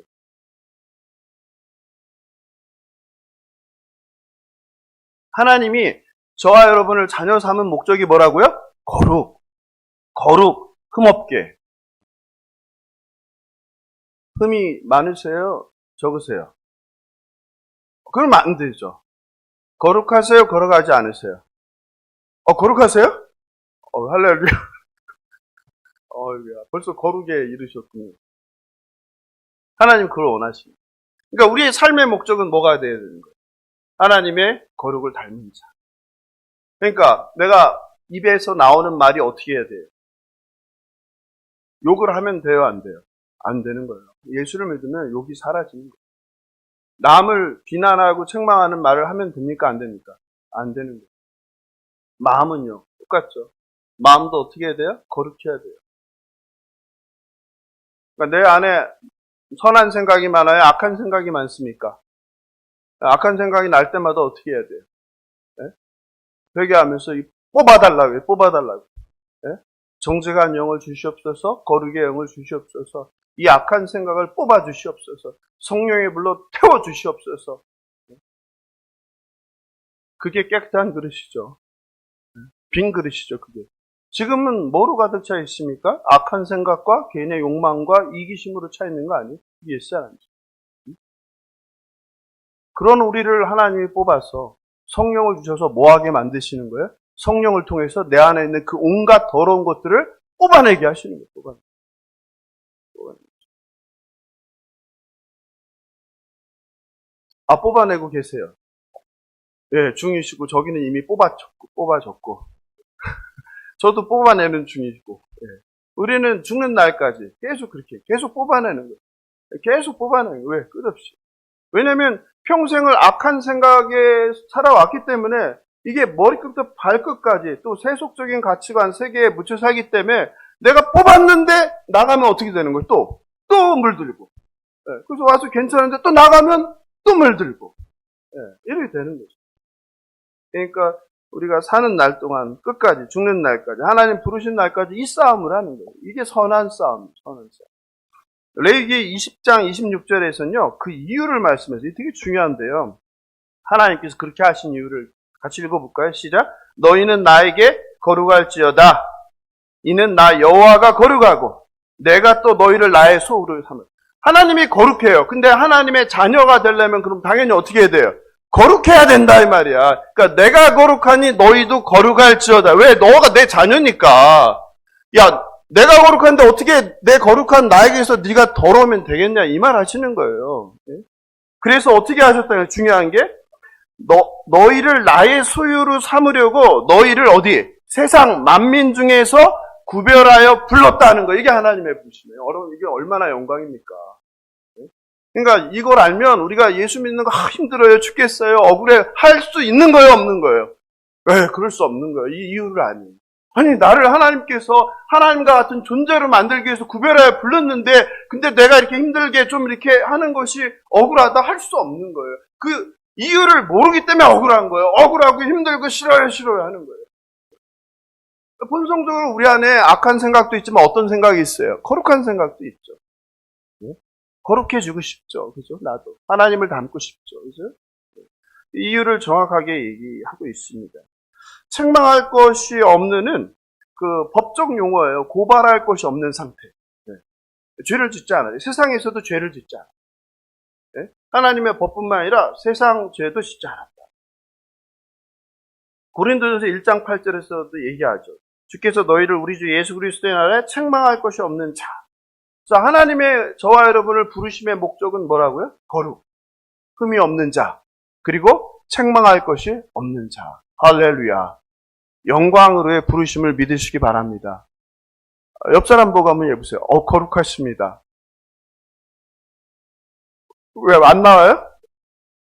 하나님이 저와 여러분을 자녀 삼은 목적이 뭐라고요? 거룩, 흠없게. 흠이 많으세요? 적으세요? 그러면 안 되죠. 거룩하세요? 거룩하지 않으세요? 거룩하세요? 할렐루야. 벌써 거룩에 이르셨군요. 하나님 그걸 원하십니다. 그러니까 우리의 삶의 목적은 뭐가 되어야 되는 거예요? 하나님의 거룩을 닮은 자. 그러니까 내가 입에서 나오는 말이 어떻게 해야 돼요? 욕을 하면 돼요, 안 돼요? 안 되는 거예요. 예수를 믿으면 욕이 사라지는 거예요. 남을 비난하고 책망하는 말을 하면 됩니까? 안 됩니까? 안 되는 거예요. 마음은요, 똑같죠. 마음도 어떻게 해야 돼요? 거룩해야 돼요. 그러니까 내 안에 선한 생각이 많아요? 악한 생각이 많습니까? 악한 생각이 날 때마다 어떻게 해야 돼요? 네? 회개하면서 뽑아달라고요. 네? 정직한 영을 주시옵소서, 거룩의 영을 주시옵소서, 이 악한 생각을 뽑아 주시옵소서, 성령의 불로 태워 주시옵소서. 그게 깨끗한 그릇이죠. 빈 그릇이죠, 그게. 지금은 뭐로 가득 차 있습니까? 악한 생각과 개인의 욕망과 이기심으로 차 있는 거 아니에요? 이게 있어야 그런 우리를 하나님이 뽑아서 성령을 주셔서 뭐하게 만드시는 거예요? 성령을 통해서 내 안에 있는 그 온갖 더러운 것들을 뽑아내게 하시는 거예요. 뽑아내게. 뽑아내고 계세요. 예, 중이시고, 저기는 이미 뽑아졌고. 저도 뽑아내는 중이고. 예. 우리는 죽는 날까지 계속 뽑아내는 거예요. 계속 뽑아내는 거예요. 왜? 끝없이. 왜냐면 평생을 악한 생각에 살아왔기 때문에 이게 머리끝부터 발끝까지 또 세속적인 가치관 세계에 묻혀 살기 때문에 내가 뽑았는데 나가면 어떻게 되는 거예요? 또 물들고. 예, 그래서 와서 괜찮은데 또 나가면 또 물들고. 예, 이렇게 되는 거죠. 그러니까 우리가 사는 날 동안 끝까지 죽는 날까지 하나님 부르신 날까지 이 싸움을 하는 거예요. 이게 선한 싸움. 레위기 20장 26절에서는요. 그 이유를 말씀해서 되게 중요한데요. 하나님께서 그렇게 하신 이유를 같이 읽어볼까요? 시작. 너희는 나에게 거룩할지어다. 이는 나 여호와가 거룩하고 내가 또 너희를 나의 소유로 삼을. 하나님이 거룩해요. 근데 하나님의 자녀가 되려면 그럼 당연히 어떻게 해야 돼요? 거룩해야 된다 이 말이야. 그러니까 내가 거룩하니 너희도 거룩할지어다. 왜? 너가 내 자녀니까. 야, 내가 거룩한데 어떻게 내 거룩한 나에게서 네가 더러우면 되겠냐 이 말 하시는 거예요. 그래서 어떻게 하셨다는 중요한 게 너희를 나의 소유로 삼으려고 너희를 어디? 세상 만민 중에서 구별하여 불렀다는 거. 이게 하나님의 부르심이에요. 여러분 이게 얼마나 영광입니까? 그러니까 이걸 알면 우리가 예수 믿는 거 힘들어요. 죽겠어요. 억울해. 할 수 있는 거예요? 없는 거예요? 왜? 그럴 수 없는 거예요. 이 이유를 아니 나를 하나님께서 하나님과 같은 존재로 만들기 위해서 구별하여 불렀는데 근데 내가 이렇게 힘들게 좀 이렇게 하는 것이 억울하다 할 수 없는 거예요. 그 이유를 모르기 때문에 억울한 거예요. 억울하고 힘들고 싫어요 하는 거예요. 본성적으로 우리 안에 악한 생각도 있지만 어떤 생각이 있어요? 거룩한 생각도 있죠. 거룩해지고 싶죠. 그죠? 나도. 하나님을 닮고 싶죠. 그죠? 이유를 정확하게 얘기하고 있습니다. 책망할 것이 없는은 그 법적 용어예요. 고발할 것이 없는 상태. 네. 죄를 짓지 않아요. 세상에서도 죄를 짓지 않아요. 네? 하나님의 법뿐만 아니라 세상 죄도 짓지 않았다. 고린도전서 1장 8절에서도 얘기하죠. 주께서 너희를 우리 주 예수 그리스도의 나라에 책망할 것이 없는 자. 자, 하나님의 저와 여러분을 부르심의 목적은 뭐라고요? 거룩, 흠이 없는 자, 그리고 책망할 것이 없는 자. 할렐루야. 영광으로의 부르심을 믿으시기 바랍니다. 옆 사람 보고 한번 해보세요. 거룩하십니다. 왜 안 나와요?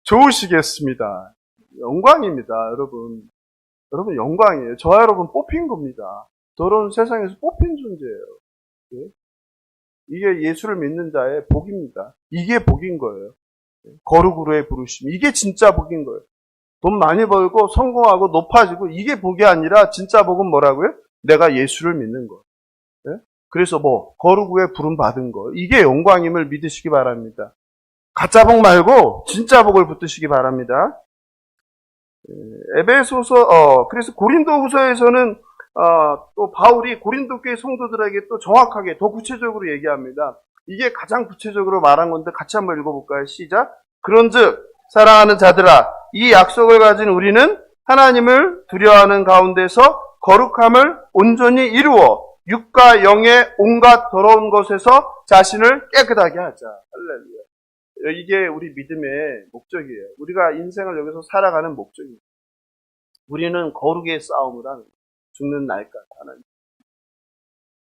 좋으시겠습니다. 영광입니다, 여러분. 여러분 영광이에요. 저와 여러분 뽑힌 겁니다. 더러운 세상에서 뽑힌 존재예요. 네? 이게 예수를 믿는 자의 복입니다. 이게 복인 거예요. 거룩으로의 부르심. 이게 진짜 복인 거예요. 돈 많이 벌고 성공하고 높아지고 이게 복이 아니라 진짜 복은 뭐라고요? 내가 예수를 믿는 거. 네? 그래서 거룩의 부름 받은 거. 이게 영광임을 믿으시기 바랍니다. 가짜 복 말고 진짜 복을 붙드시기 바랍니다. 에베소서, 그래서 고린도후서에서는 또 바울이 고린도 교회 성도들에게 또 정확하게 더 구체적으로 얘기합니다. 이게 가장 구체적으로 말한 건데 같이 한번 읽어볼까요? 시작. 그런즉 사랑하는 자들아, 이 약속을 가진 우리는 하나님을 두려워하는 가운데서 거룩함을 온전히 이루어 육과 영의 온갖 더러운 것에서 자신을 깨끗하게 하자. 할렐루야. 이게 우리 믿음의 목적이에요. 우리가 인생을 여기서 살아가는 목적이에요. 우리는 거룩의 싸움을 하는 거예요. 죽는 날까지 하나님.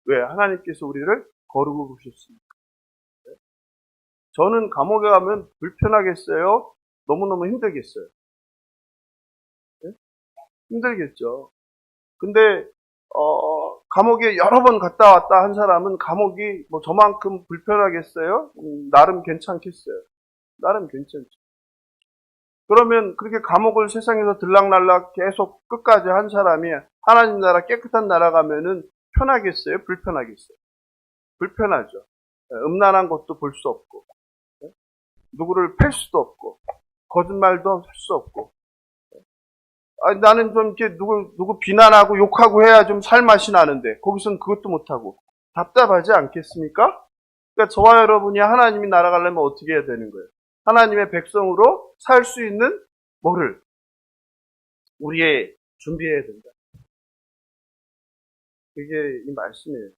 왜? 하나님께서 우리를 거룩으로 부르셨습니까? 저는 감옥에 가면 불편하겠어요? 너무너무 힘들겠어요? 네? 힘들겠죠. 근데 감옥에 여러 번 갔다 왔다 한 사람은 감옥이 저만큼 불편하겠어요? 나름 괜찮겠어요. 나름 괜찮죠. 그러면 그렇게 감옥을 세상에서 들락날락 계속 끝까지 한 사람이 하나님 나라 깨끗한 나라 가면은 편하겠어요? 불편하겠어요? 불편하죠. 음란한 것도 볼 수 없고, 누구를 팰 수도 없고, 거짓말도 할 수 없고. 나는 좀 이렇게 누구 비난하고 욕하고 해야 좀 살맛이 나는데, 거기서는 그것도 못하고. 답답하지 않겠습니까? 그러니까 저와 여러분이 하나님이 나라 가려면 어떻게 해야 되는 거예요? 하나님의 백성으로 살 수 있는 뭐를? 우리의 준비해야 된다. 그게 이 말씀이에요.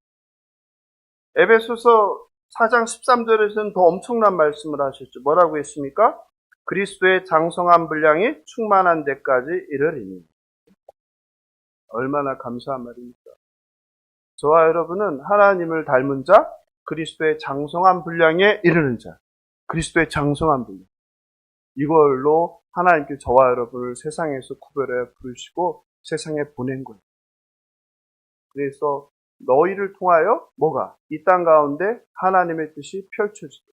에베소서 4장 13절에서는 더 엄청난 말씀을 하셨죠. 뭐라고 했습니까? 그리스도의 장성한 분량이 충만한 데까지 이르리니. 얼마나 감사한 말입니까? 저와 여러분은 하나님을 닮은 자, 그리스도의 장성한 분량에 이르는 자, 그리스도의 장성한 분량. 이걸로 하나님께 저와 여러분을 세상에서 구별해 부르시고 세상에 보낸 거예요. 그래서 너희를 통하여 뭐가? 이 땅 가운데 하나님의 뜻이 펼쳐지고.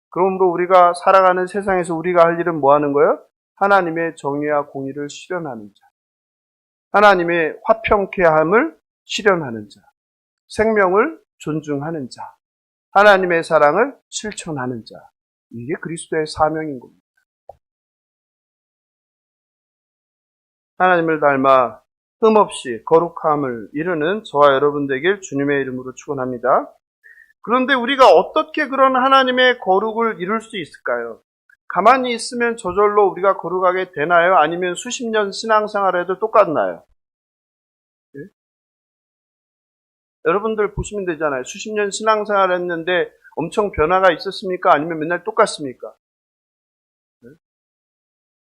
그러므로 우리가 살아가는 세상에서 우리가 할 일은 뭐 하는 거예요? 하나님의 정의와 공의를 실현하는 자. 하나님의 화평케 함을 실현하는 자. 생명을 존중하는 자. 하나님의 사랑을 실천하는 자. 이게 그리스도의 사명인 겁니다. 하나님을 닮아 흠없이 거룩함을 이루는 저와 여러분 되길 주님의 이름으로 축원합니다. 그런데 우리가 어떻게 그런 하나님의 거룩을 이룰 수 있을까요? 가만히 있으면 저절로 우리가 거룩하게 되나요? 아니면 수십 년 신앙생활에도 똑같나요? 예? 여러분들 보시면 되잖아요. 수십 년 신앙생활 했는데 엄청 변화가 있었습니까? 아니면 맨날 똑같습니까? 예?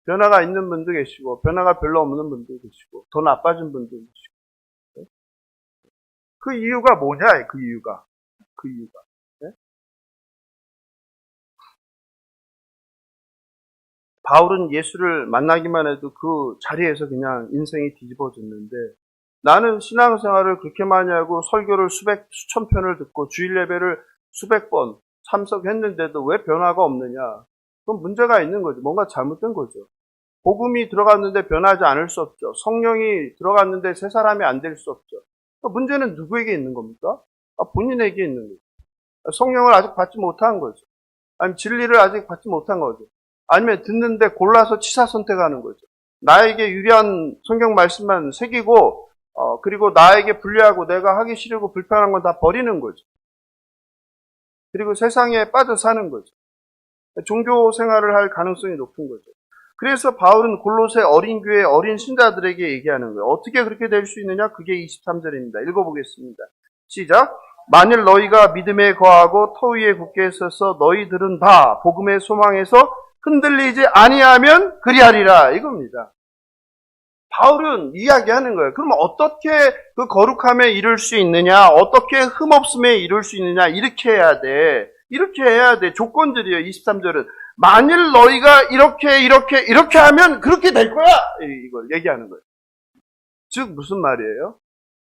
변화가 있는 분도 계시고 변화가 별로 없는 분도 계시고 더 나빠진 분도 계시고. 예? 그 이유가 뭐냐? 그 이유가. 예? 바울은 예수를 만나기만 해도 그 자리에서 그냥 인생이 뒤집어졌는데 나는 신앙생활을 그렇게 많이 하고 설교를 수천 편을 듣고 주일 예배를 수백 번 참석했는데도 왜 변화가 없느냐? 그건 문제가 있는 거죠. 뭔가 잘못된 거죠. 복음이 들어갔는데 변하지 않을 수 없죠. 성령이 들어갔는데 새 사람이 안 될 수 없죠. 문제는 누구에게 있는 겁니까? 본인에게 있는 거죠. 성령을 아직 받지 못한 거죠. 아니면 진리를 아직 받지 못한 거죠. 아니면 듣는데 골라서 취사 선택하는 거죠. 나에게 유리한 성경 말씀만 새기고 그리고 나에게 불리하고 내가 하기 싫고 불편한 건 다 버리는 거죠. 그리고 세상에 빠져 사는 거죠. 종교 생활을 할 가능성이 높은 거죠. 그래서 바울은 골로새 어린 교회 어린 신자들에게 얘기하는 거예요. 어떻게 그렇게 될 수 있느냐? 그게 23절입니다. 읽어보겠습니다. 시작. 만일 너희가 믿음에 거하고 터 위에 굳게 서서 너희들은 다 복음의 소망에서 흔들리지 아니하면 그리하리라. 이겁니다. 바울은 이야기하는 거예요. 그럼 어떻게 그 거룩함에 이룰 수 있느냐? 어떻게 흠없음에 이룰 수 있느냐? 이렇게 해야 돼. 이렇게 해야 돼. 조건들이에요. 23절은. 만일 너희가 이렇게 하면 그렇게 될 거야. 이걸 얘기하는 거예요. 즉 무슨 말이에요?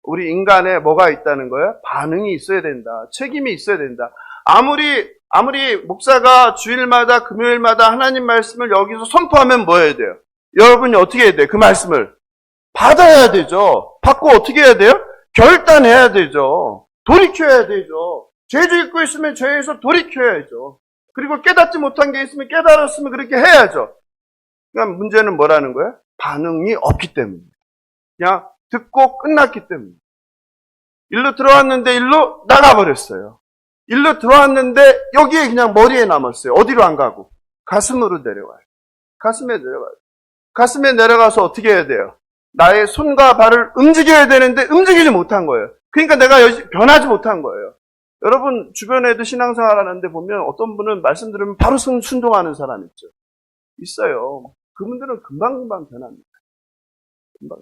우리 인간에 뭐가 있다는 거예요? 반응이 있어야 된다. 책임이 있어야 된다. 아무리 목사가 주일마다 금요일마다 하나님 말씀을 여기서 선포하면 뭐 해야 돼요? 여러분이 어떻게 해야 돼요? 그 말씀을 받아야 되죠. 받고 어떻게 해야 돼요? 결단해야 되죠. 돌이켜야 되죠. 죄 짓고 있으면 죄에서 돌이켜야죠. 그리고 깨닫지 못한 게 있으면 깨달았으면 그렇게 해야죠. 그러니까 문제는 뭐라는 거예요? 반응이 없기 때문이에요. 그냥 듣고 끝났기 때문이에요. 일로 들어왔는데 일로 나가버렸어요. 일로 들어왔는데 여기에 그냥 머리에 남았어요. 어디로 안 가고? 가슴으로 내려와요. 가슴에 내려가요. 가슴에 내려가서 어떻게 해야 돼요? 나의 손과 발을 움직여야 되는데 움직이지 못한 거예요. 그러니까 내가 변하지 못한 거예요. 여러분 주변에도 신앙생활 하는데 보면 어떤 분은 말씀 들으면 바로 순종하는 사람 있죠. 있어요. 그분들은 금방금방 변합니다. 금방.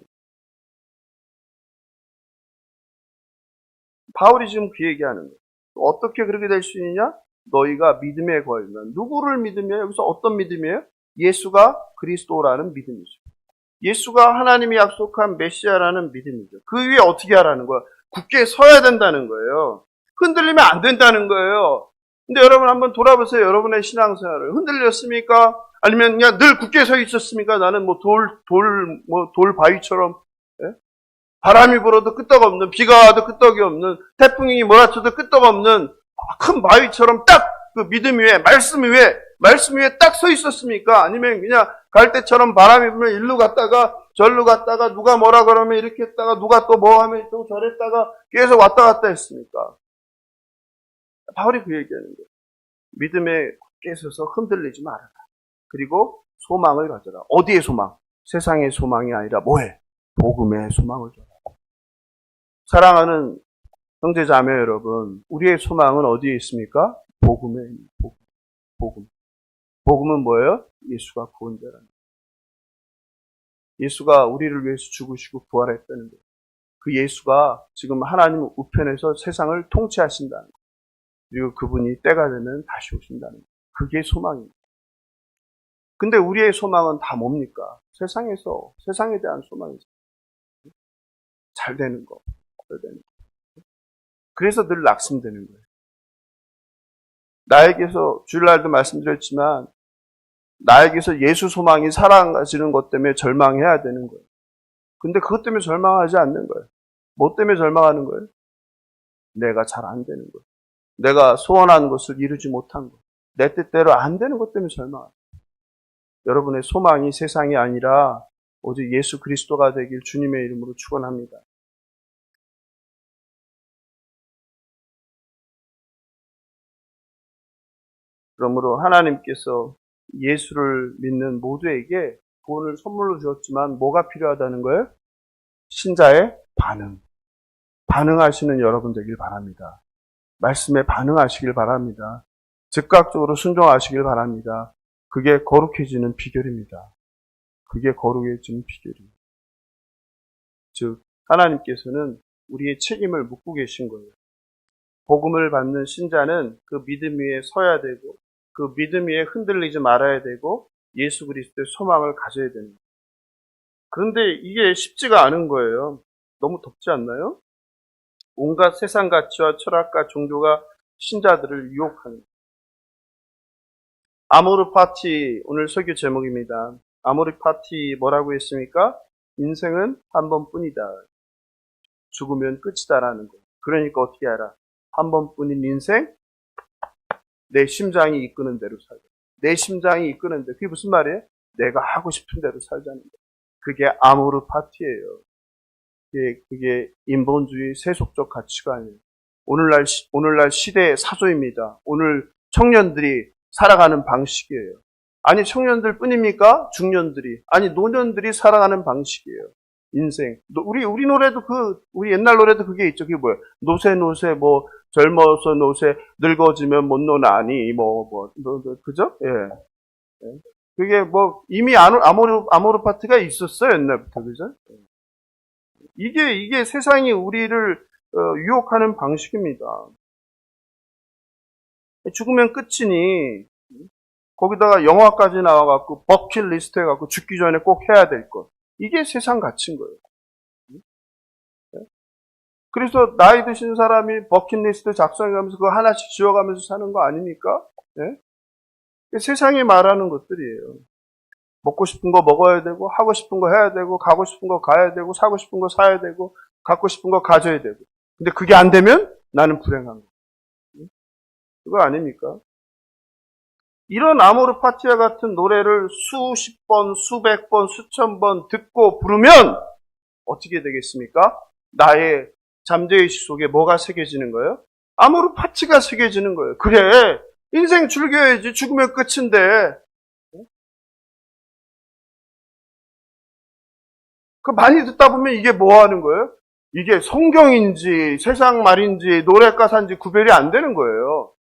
바울이 지금 그 얘기하는 거예요. 어떻게 그렇게 될 수 있느냐? 너희가 믿음에 거하면. 누구를 믿으며 여기서 어떤 믿음이에요? 예수가 그리스도라는 믿음이죠. 예수가 하나님이 약속한 메시아라는 믿음이죠. 그 위에 어떻게 하라는 거야? 굳게 서야 된다는 거예요. 흔들리면 안 된다는 거예요. 근데 여러분 한번 돌아보세요. 여러분의 신앙생활을. 흔들렸습니까? 아니면 그냥 늘 굳게 서 있었습니까? 나는 돌 바위처럼, 예? 바람이 불어도 끄떡없는, 비가 와도 끄떡이 없는, 태풍이 몰아쳐도 끄떡없는 큰 바위처럼 딱 그 믿음 위에, 말씀 위에 딱 서 있었습니까? 아니면 그냥 갈대처럼 바람이 불면 일로 갔다가 절로 갔다가 누가 뭐라 그러면 이렇게 했다가 누가 또 뭐 하면 또 저랬다가 계속 왔다 갔다 했습니까? 바울이 그 얘기하는 거예요. 믿음에 굳게 서서 흔들리지 말아라. 그리고 소망을 가져라. 어디의 소망? 세상의 소망이 아니라 뭐해? 복음의 소망을 줘라. 사랑하는 형제 자매 여러분, 우리의 소망은 어디에 있습니까? 복음에 있는 복음. 복음은 뭐예요? 예수가 구원자라는 거예요. 예수가 우리를 위해서 죽으시고 부활했다는 거예요. 그 예수가 지금 하나님 우편에서 세상을 통치하신다는 거예요. 그리고 그분이 때가 되면 다시 오신다는 거예요. 그게 소망입니다. 근데 우리의 소망은 다 뭡니까? 세상에 대한 소망이죠. 잘 되는 거, 잘 되는 거. 그래서 늘 낙심되는 거예요. 나에게서, 주일날도 말씀드렸지만, 나에게서 예수 소망이 사라지는 것 때문에 절망해야 되는 거예요. 근데 그것 때문에 절망하지 않는 거예요. 뭐 때문에 절망하는 거예요? 내가 잘 안 되는 거예요. 내가 소원한 것을 이루지 못한 거. 내 뜻대로 안 되는 것 때문에 절망하는 거예요. 여러분의 소망이 세상이 아니라 오직 예수 그리스도가 되길 주님의 이름으로 축원합니다. 그러므로 하나님께서 예수를 믿는 모두에게 구원을 선물로 주었지만 뭐가 필요하다는 거예요? 신자의 반응하시는 여러분 되길 바랍니다. 말씀에 반응하시길 바랍니다. 즉각적으로 순종하시길 바랍니다. 그게 거룩해지는 비결입니다. 그게 거룩해지는 비결입니다. 즉 하나님께서는 우리의 책임을 묻고 계신 거예요. 복음을 받는 신자는 그 믿음 위에 서야 되고 그 믿음 위에 흔들리지 말아야 되고 예수 그리스도의 소망을 가져야 되는 거예요. 그런데 이게 쉽지가 않은 거예요. 너무 덥지 않나요? 온갖 세상 가치와 철학과 종교가 신자들을 유혹하는 거예요. 아모르 파티 오늘 설교 제목입니다. 아모르 파티 뭐라고 했습니까? 인생은 한 번뿐이다. 죽으면 끝이다라는 거예요. 그러니까 어떻게 알아? 한 번뿐인 인생 내 심장이 이끄는 대로 살자. 내 심장이 이끄는 대로. 그게 무슨 말이에요? 내가 하고 싶은 대로 살자는 거예요. 그게 아모르 파티예요. 그게 인본주의 세속적 가치관이에요. 오늘날 시대의 사조입니다. 오늘 청년들이 살아가는 방식이에요. 아니 청년들 뿐입니까? 중년들이. 아니 노년들이 살아가는 방식이에요. 인생. 우리 노래도 우리 옛날 노래도 그게 있죠. 그게 뭐예요? 노세, 뭐, 젊어서 노세, 늙어지면 못 노나니, 그죠? 예. 그게 뭐, 이미 아모르 파트가 있었어요, 옛날부터, 그죠? 이게 세상이 우리를, 유혹하는 방식입니다. 죽으면 끝이니, 거기다가 영화까지 나와갖고, 버킷리스트 해갖고, 죽기 전에 꼭 해야 될 것. 이게 세상 가치인 거예요. 그래서 나이 드신 사람이 버킷리스트 작성해가면서 그거 하나씩 지워가면서 사는 거 아닙니까? 네? 세상이 말하는 것들이에요. 먹고 싶은 거 먹어야 되고, 하고 싶은 거 해야 되고, 가고 싶은 거 가야 되고, 사고 싶은 거 사야 되고, 갖고 싶은 거 가져야 되고. 근데 그게 안 되면 나는 불행한 거. 그거 아닙니까? 이런 아모르 파티와 같은 노래를 수십 번, 수백 번, 수천 번 듣고 부르면 어떻게 되겠습니까? 나의 잠재의식 속에 뭐가 새겨지는 거예요? 아모르 파티가 새겨지는 거예요. 그래, 인생 즐겨야지. 죽으면 끝인데. 그 많이 듣다 보면 이게 뭐 하는 거예요? 이게 성경인지 세상 말인지 노래 가사인지 구별이 안 되는 거예요.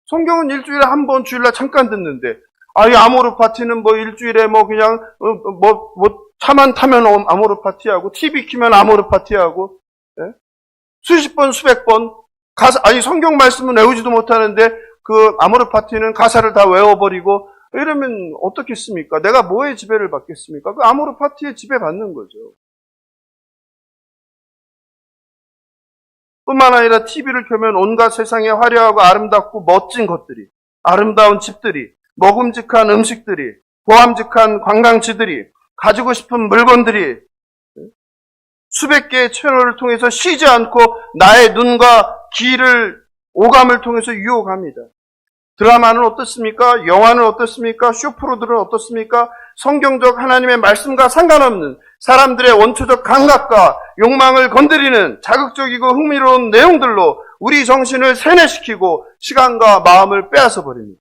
성경은 일주일에 한 번 주일날 잠깐 듣는데, 이 아모르 파티는 뭐 일주일에 뭐 그냥, 차만 타면 아모르 파티하고, TV 키면 아모르 파티하고, 예? 수십 번, 수백 번, 성경 말씀은 외우지도 못하는데, 그 아모르 파티는 가사를 다 외워버리고, 이러면 어떻겠습니까? 내가 뭐에 지배를 받겠습니까? 그 아모르 파티에 지배받는 거죠. 뿐만 아니라 TV를 켜면 온갖 세상에 화려하고 아름답고 멋진 것들이, 아름다운 집들이, 먹음직한 음식들이, 보암직한 관광지들이, 가지고 싶은 물건들이 수백 개의 채널을 통해서 쉬지 않고 나의 눈과 귀를, 오감을 통해서 유혹합니다. 드라마는 어떻습니까? 영화는 어떻습니까? 쇼프로들은 어떻습니까? 성경적 하나님의 말씀과 상관없는 사람들의 원초적 감각과 욕망을 건드리는 자극적이고 흥미로운 내용들로 우리 정신을 세뇌시키고 시간과 마음을 빼앗아 버립니다.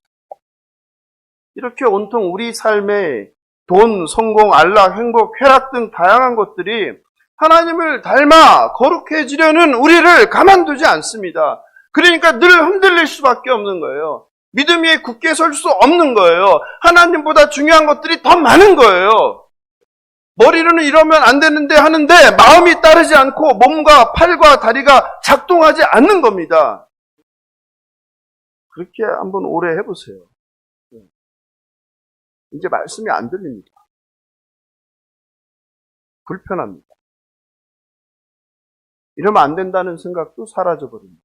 이렇게 온통 우리 삶에 돈, 성공, 안락, 행복, 쾌락 등 다양한 것들이 하나님을 닮아 거룩해지려는 우리를 가만두지 않습니다. 그러니까 늘 흔들릴 수밖에 없는 거예요. 믿음 위에 굳게 설 수 없는 거예요. 하나님보다 중요한 것들이 더 많은 거예요. 머리로는 이러면 안 되는데 하는데 마음이 따르지 않고 몸과 팔과 다리가 작동하지 않는 겁니다. 그렇게 한번 오래 해보세요. 이제 말씀이 안 들립니다. 불편합니다. 이러면 안 된다는 생각도 사라져버립니다.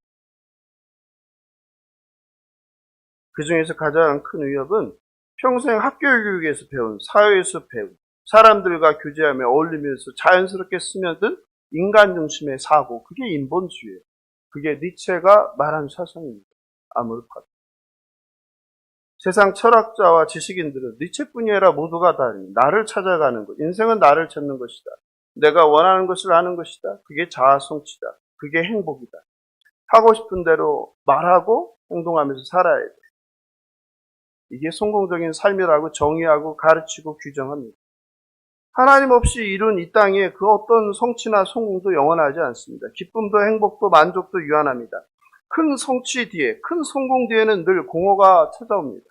그 중에서 가장 큰 위협은 평생 학교 교육에서 배운, 사회에서 배운, 사람들과 교제하며 어울리면서 자연스럽게 스며든 인간 중심의 사고, 그게 인본주의예요. 그게 니체가 말한 사상입니다. 아모르파티. 세상 철학자와 지식인들은 니체뿐이 아니라 모두가 다 나를 찾아가는 것, 인생은 나를 찾는 것이다. 내가 원하는 것을 하는 것이다. 그게 자아성취다. 그게 행복이다. 하고 싶은 대로 말하고 행동하면서 살아야 돼. 이게 성공적인 삶이라고 정의하고 가르치고 규정합니다. 하나님 없이 이룬 이 땅에 그 어떤 성취나 성공도 영원하지 않습니다. 기쁨도 행복도 만족도 유한합니다. 큰 성취 뒤에, 큰 성공 뒤에는 늘 공허가 찾아옵니다.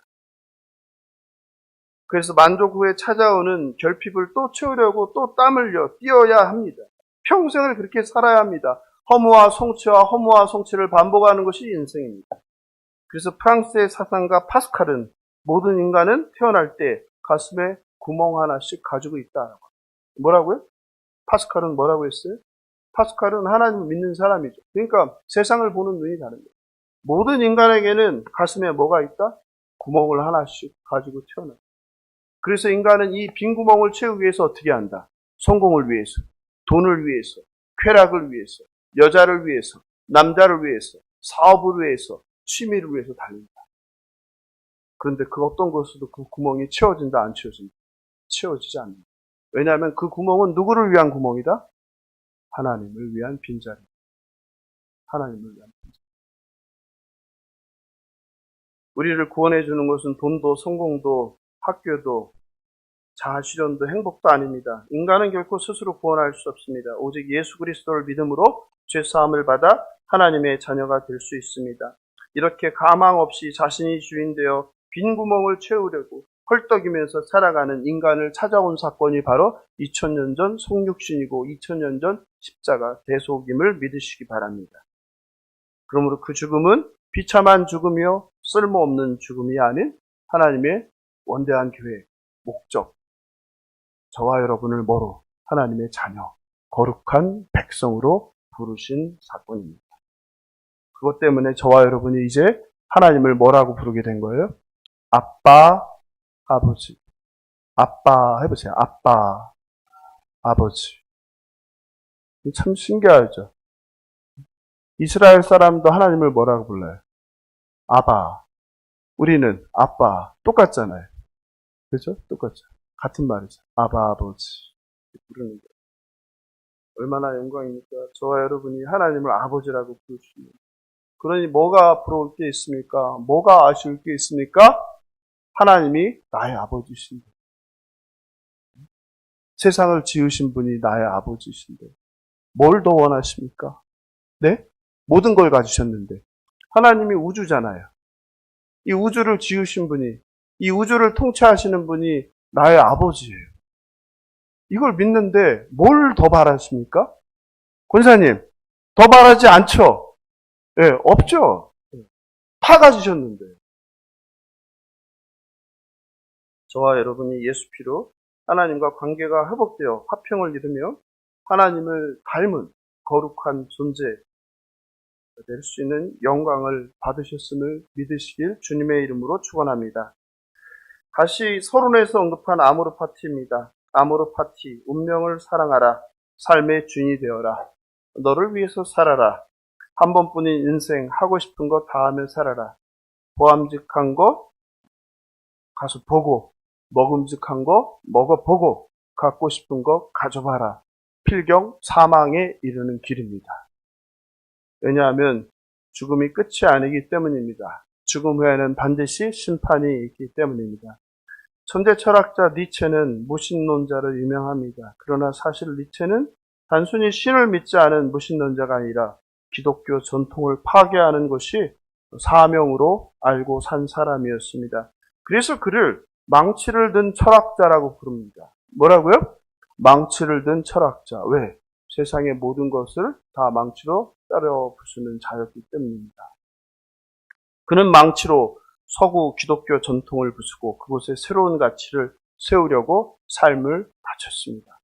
그래서 만족 후에 찾아오는 결핍을 또 채우려고 또 땀 흘려 뛰어야 합니다. 평생을 그렇게 살아야 합니다. 허무와 성취를 반복하는 것이 인생입니다. 그래서 프랑스의 사상가 파스칼은 모든 인간은 태어날 때 가슴에 구멍 하나씩 가지고 있다. 뭐라고요? 파스칼은 뭐라고 했어요? 파스칼은 하나님을 믿는 사람이죠. 그러니까 세상을 보는 눈이 다른 거예요. 모든 인간에게는 가슴에 뭐가 있다? 구멍을 하나씩 가지고 태어나. 그래서 인간은 이 빈 구멍을 채우기 위해서 어떻게 한다? 성공을 위해서, 돈을 위해서, 쾌락을 위해서, 여자를 위해서, 남자를 위해서, 사업을 위해서, 취미를 위해서 달린다. 그런데 그 어떤 것으로도 그 구멍이 채워진다, 안 채워진다? 채워지지 않는다. 왜냐하면 그 구멍은 누구를 위한 구멍이다? 하나님을 위한 빈자리. 하나님을 위한 빈자리. 우리를 구원해 주는 것은 돈도 성공도 학교도 자아실현도 행복도 아닙니다. 인간은 결코 스스로 구원할 수 없습니다. 오직 예수 그리스도를 믿음으로 죄사함을 받아 하나님의 자녀가 될 수 있습니다. 이렇게 가망 없이 자신이 주인 되어 빈 구멍을 채우려고 헐떡이면서 살아가는 인간을 찾아온 사건이 바로 2000년 전 성육신이고 2000년 전 십자가 대속임을 믿으시기 바랍니다. 그러므로 그 죽음은 비참한 죽음이요 쓸모없는 죽음이 아닌 하나님의 원대한 계획, 목적, 저와 여러분을 뭐로 하나님의 자녀, 거룩한 백성으로 부르신 사건입니다. 그것 때문에 저와 여러분이 이제 하나님을 뭐라고 부르게 된 거예요? 아빠, 아버지. 아빠 해보세요. 아빠, 아버지. 참 신기하죠. 이스라엘 사람도 하나님을 뭐라고 불러요? 아바. 우리는 아빠. 똑같잖아요. 그렇죠? 똑같죠. 같은 말이죠. 아바, 아버지. 부르는 거예요. 얼마나 영광입니까? 저와 여러분이 하나님을 아버지라고 부르시는. 그러니 뭐가 부러울 게 있습니까? 뭐가 아쉬울 게 있습니까? 하나님이 나의 아버지신데. 세상을 지으신 분이 나의 아버지신데. 뭘 더 원하십니까? 네? 모든 걸 가지셨는데. 하나님이 우주잖아요. 이 우주를 지으신 분이, 이 우주를 통치하시는 분이 나의 아버지예요. 이걸 믿는데 뭘 더 바라십니까? 권사님, 더 바라지 않죠? 예, 없죠? 다 가지셨는데. 저와 여러분이 예수 피로 하나님과 관계가 회복되어 화평을 이루며 하나님을 닮은 거룩한 존재 될 수 있는 영광을 받으셨음을 믿으시길 주님의 이름으로 축원합니다. 다시 서론에서 언급한 아모르파티입니다. 아모르파티, 운명을 사랑하라. 삶의 주인이 되어라. 너를 위해서 살아라. 한 번뿐인 인생 하고 싶은 거 다 하며 살아라. 보암직한 거 가서 보고, 먹음직한 거 먹어보고, 갖고 싶은 거 가져봐라. 필경 사망에 이르는 길입니다. 왜냐하면 죽음이 끝이 아니기 때문입니다. 죽음 후에는 반드시 심판이 있기 때문입니다. 천재 철학자 니체는 무신론자로 유명합니다. 그러나 사실 니체는 단순히 신을 믿지 않은 무신론자가 아니라 기독교 전통을 파괴하는 것이 사명으로 알고 산 사람이었습니다. 그래서 그를 망치를 든 철학자라고 부릅니다. 뭐라고요? 망치를 든 철학자. 왜? 세상의 모든 것을 다 망치로 때려 부수는 자였기 때문입니다. 그는 망치로 서구 기독교 전통을 부수고 그곳에 새로운 가치를 세우려고 삶을 바쳤습니다.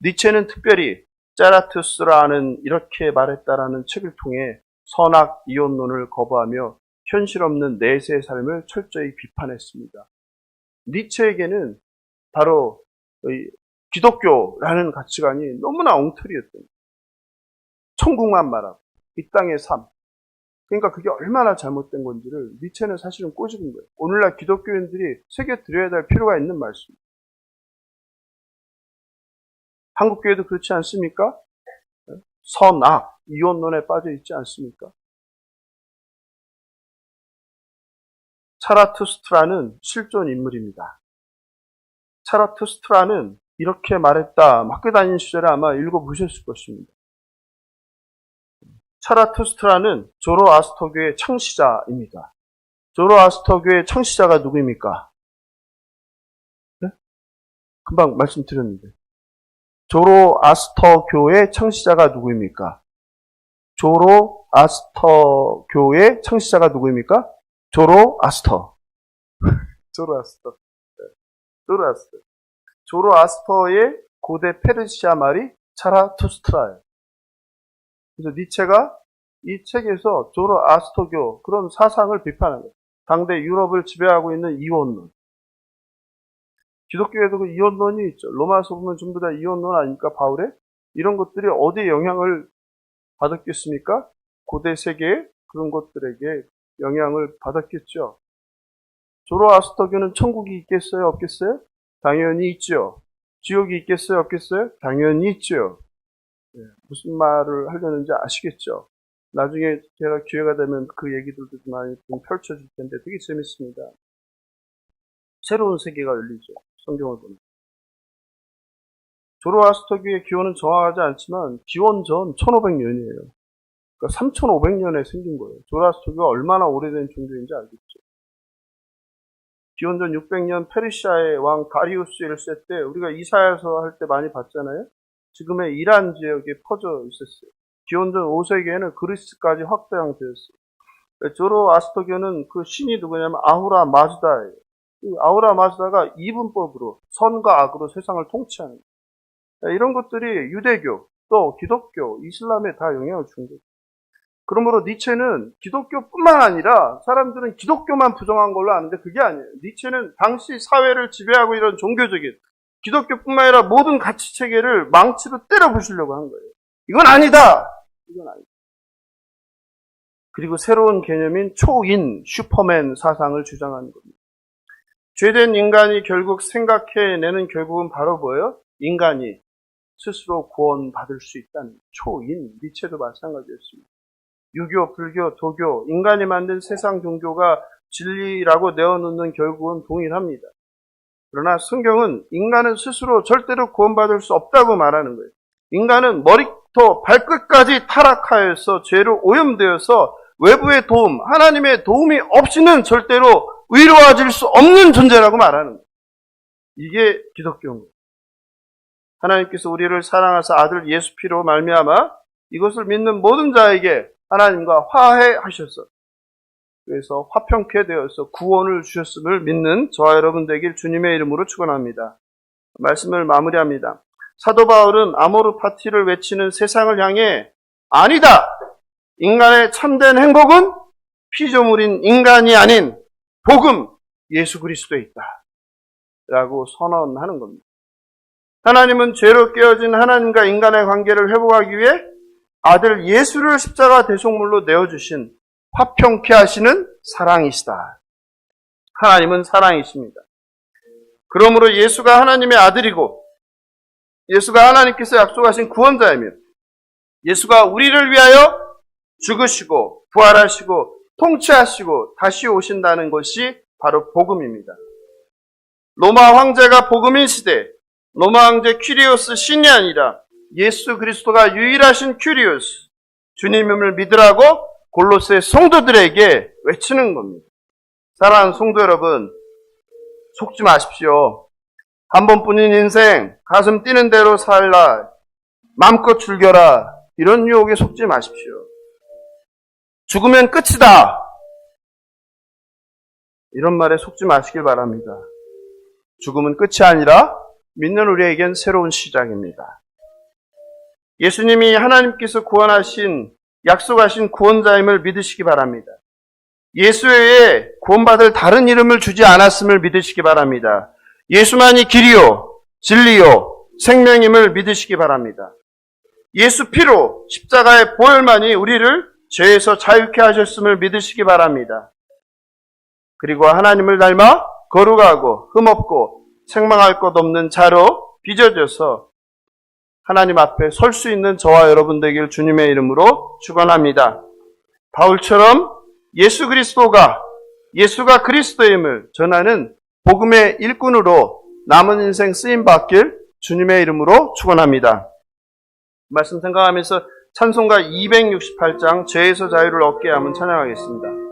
니체는 특별히 짜라투스라는 이렇게 말했다라는 책을 통해 선악 이혼론을 거부하며 현실 없는 내세의 삶을 철저히 비판했습니다. 니체에게는 바로 기독교라는 가치관이 너무나 엉터리였던 거예요. 천국만 말하고 이 땅의 삶. 그러니까 그게 얼마나 잘못된 건지를 니체는 사실은 꼬집은 거예요. 오늘날 기독교인들이 새겨드려야 될 필요가 있는 말씀입니다. 한국교회도 그렇지 않습니까? 선악, 이혼론에 빠져 있지 않습니까? 차라투스트라는 실존 인물입니다. 차라투스트라는 이렇게 말했다. 학교 다니는 시절에 아마 읽어보셨을 것입니다. 차라투스트라는 조로아스터교의 창시자입니다. 조로아스터교의 창시자가 누구입니까? 네? 금방 말씀드렸는데. 조로아스터교의 창시자가 누구입니까? 조로아스터교의 창시자가 누구입니까? 조로아스터. 조로아스터. 조로아스터. 조로아스터의 고대 페르시아 말이 차라투스트라예요. 그래서 니체가 이 책에서 조로아스터교 그런 사상을 비판한 거예요. 당대 유럽을 지배하고 있는 이혼론. 기독교에도 그 이혼론이 있죠. 로마서 보면 전부 다 이혼론 아닙니까? 바울의? 이런 것들이 어디에 영향을 받았겠습니까? 고대 세계의 그런 것들에게 영향을 받았겠죠. 조로아스터교는 천국이 있겠어요? 없겠어요? 당연히 있죠. 지옥이 있겠어요? 없겠어요? 당연히 있죠. 네, 무슨 말을 하려는지 아시겠죠? 나중에 제가 기회가 되면 그 얘기들도 좀 많이 좀 펼쳐줄 텐데 되게 재밌습니다. 새로운 세계가 열리죠. 성경을 보면. 조로아스터교의 기원은 정확하지 않지만 기원 전 1500년이에요. 그러니까 3500년에 생긴 거예요. 조로아스터교가 얼마나 오래된 종교인지 알겠죠. 기원 전 600년 페르시아의 왕 다리우스 1세 때 우리가 이사야서 할 때 많이 봤잖아요. 지금의 이란 지역에 퍼져 있었어요. 기원 전 5세기에는 그리스까지 확장되었어요. 조로아스터교는 그 신이 누구냐면 아후라 마즈다예요. 아후라 마즈다가 이분법으로 선과 악으로 세상을 통치하는 거예요. 이런 것들이 유대교, 또 기독교, 이슬람에 다 영향을 준 거예요. 그러므로 니체는 기독교뿐만 아니라 사람들은 기독교만 부정한 걸로 아는데 그게 아니에요. 니체는 당시 사회를 지배하고 이런 종교적인 기독교뿐만 아니라 모든 가치 체계를 망치로 때려 부수려고 한 거예요. 이건 아니다! 이건 아니다. 그리고 새로운 개념인 초인, 슈퍼맨 사상을 주장하는 겁니다. 죄된 인간이 결국 생각해내는 결국은 바로 뭐예요? 인간이 스스로 구원받을 수 있다는 초인, 니체도 마찬가지였습니다. 유교, 불교, 도교, 인간이 만든 세상 종교가 진리라고 내어놓는 결국은 동일합니다. 그러나 성경은 인간은 스스로 절대로 구원받을 수 없다고 말하는 거예요. 인간은 머리부터 발끝까지 타락하여서 죄로 오염되어서 외부의 도움, 하나님의 도움이 없이는 절대로 의로워질 수 없는 존재라고 말하는 거예요. 이게 기독교인 거예요. 하나님께서 우리를 사랑하사 아들 예수 피로 말미암아 이것을 믿는 모든 자에게 하나님과 화해하셔서 그래서 화평케 되어서 구원을 주셨음을 믿는 저와 여러분 되길 주님의 이름으로 축원합니다. 말씀을 마무리합니다. 사도 바울은 아모르 파티를 외치는 세상을 향해 아니다! 인간의 참된 행복은 피조물인 인간이 아닌 복음 예수 그리스도에 있다. 라고 선언하는 겁니다. 하나님은 죄로 깨어진 하나님과 인간의 관계를 회복하기 위해 아들 예수를 십자가 대속물로 내어주신 화평케 하시는 사랑이시다. 하나님은 사랑이십니다. 그러므로 예수가 하나님의 아들이고 예수가 하나님께서 약속하신 구원자이며 예수가 우리를 위하여 죽으시고 부활하시고 통치하시고 다시 오신다는 것이 바로 복음입니다. 로마 황제가 복음인 시대 로마 황제 퀴리오스 신이 아니라 예수 그리스도가 유일하신 퀴리오스 주님임을 믿으라고 골로새 성도들에게 외치는 겁니다. 사랑하는 성도 여러분, 속지 마십시오. 한 번뿐인 인생, 가슴 뛰는 대로 살라, 마음껏 즐겨라, 이런 유혹에 속지 마십시오. 죽으면 끝이다, 이런 말에 속지 마시길 바랍니다. 죽음은 끝이 아니라 믿는 우리에겐 새로운 시작입니다. 예수님이 하나님께서 구원하신, 약속하신 구원자임을 믿으시기 바랍니다. 예수 외에 구원받을 다른 이름을 주지 않았음을 믿으시기 바랍니다. 예수만이 길이요, 진리요, 생명임을 믿으시기 바랍니다. 예수 피로 십자가의 보혈만이 우리를 죄에서 자유케 하셨음을 믿으시기 바랍니다. 그리고 하나님을 닮아 거룩하고 흠없고 책망할 것 없는 자로 빚어져서 하나님 앞에 설 수 있는 저와 여러분 되길 주님의 이름으로 축원합니다. 바울처럼 예수가 그리스도임을 전하는 복음의 일꾼으로 남은 인생 쓰임 받길 주님의 이름으로 축원합니다. 말씀 생각하면서 찬송가 268장 죄에서 자유를 얻게 함은 찬양하겠습니다.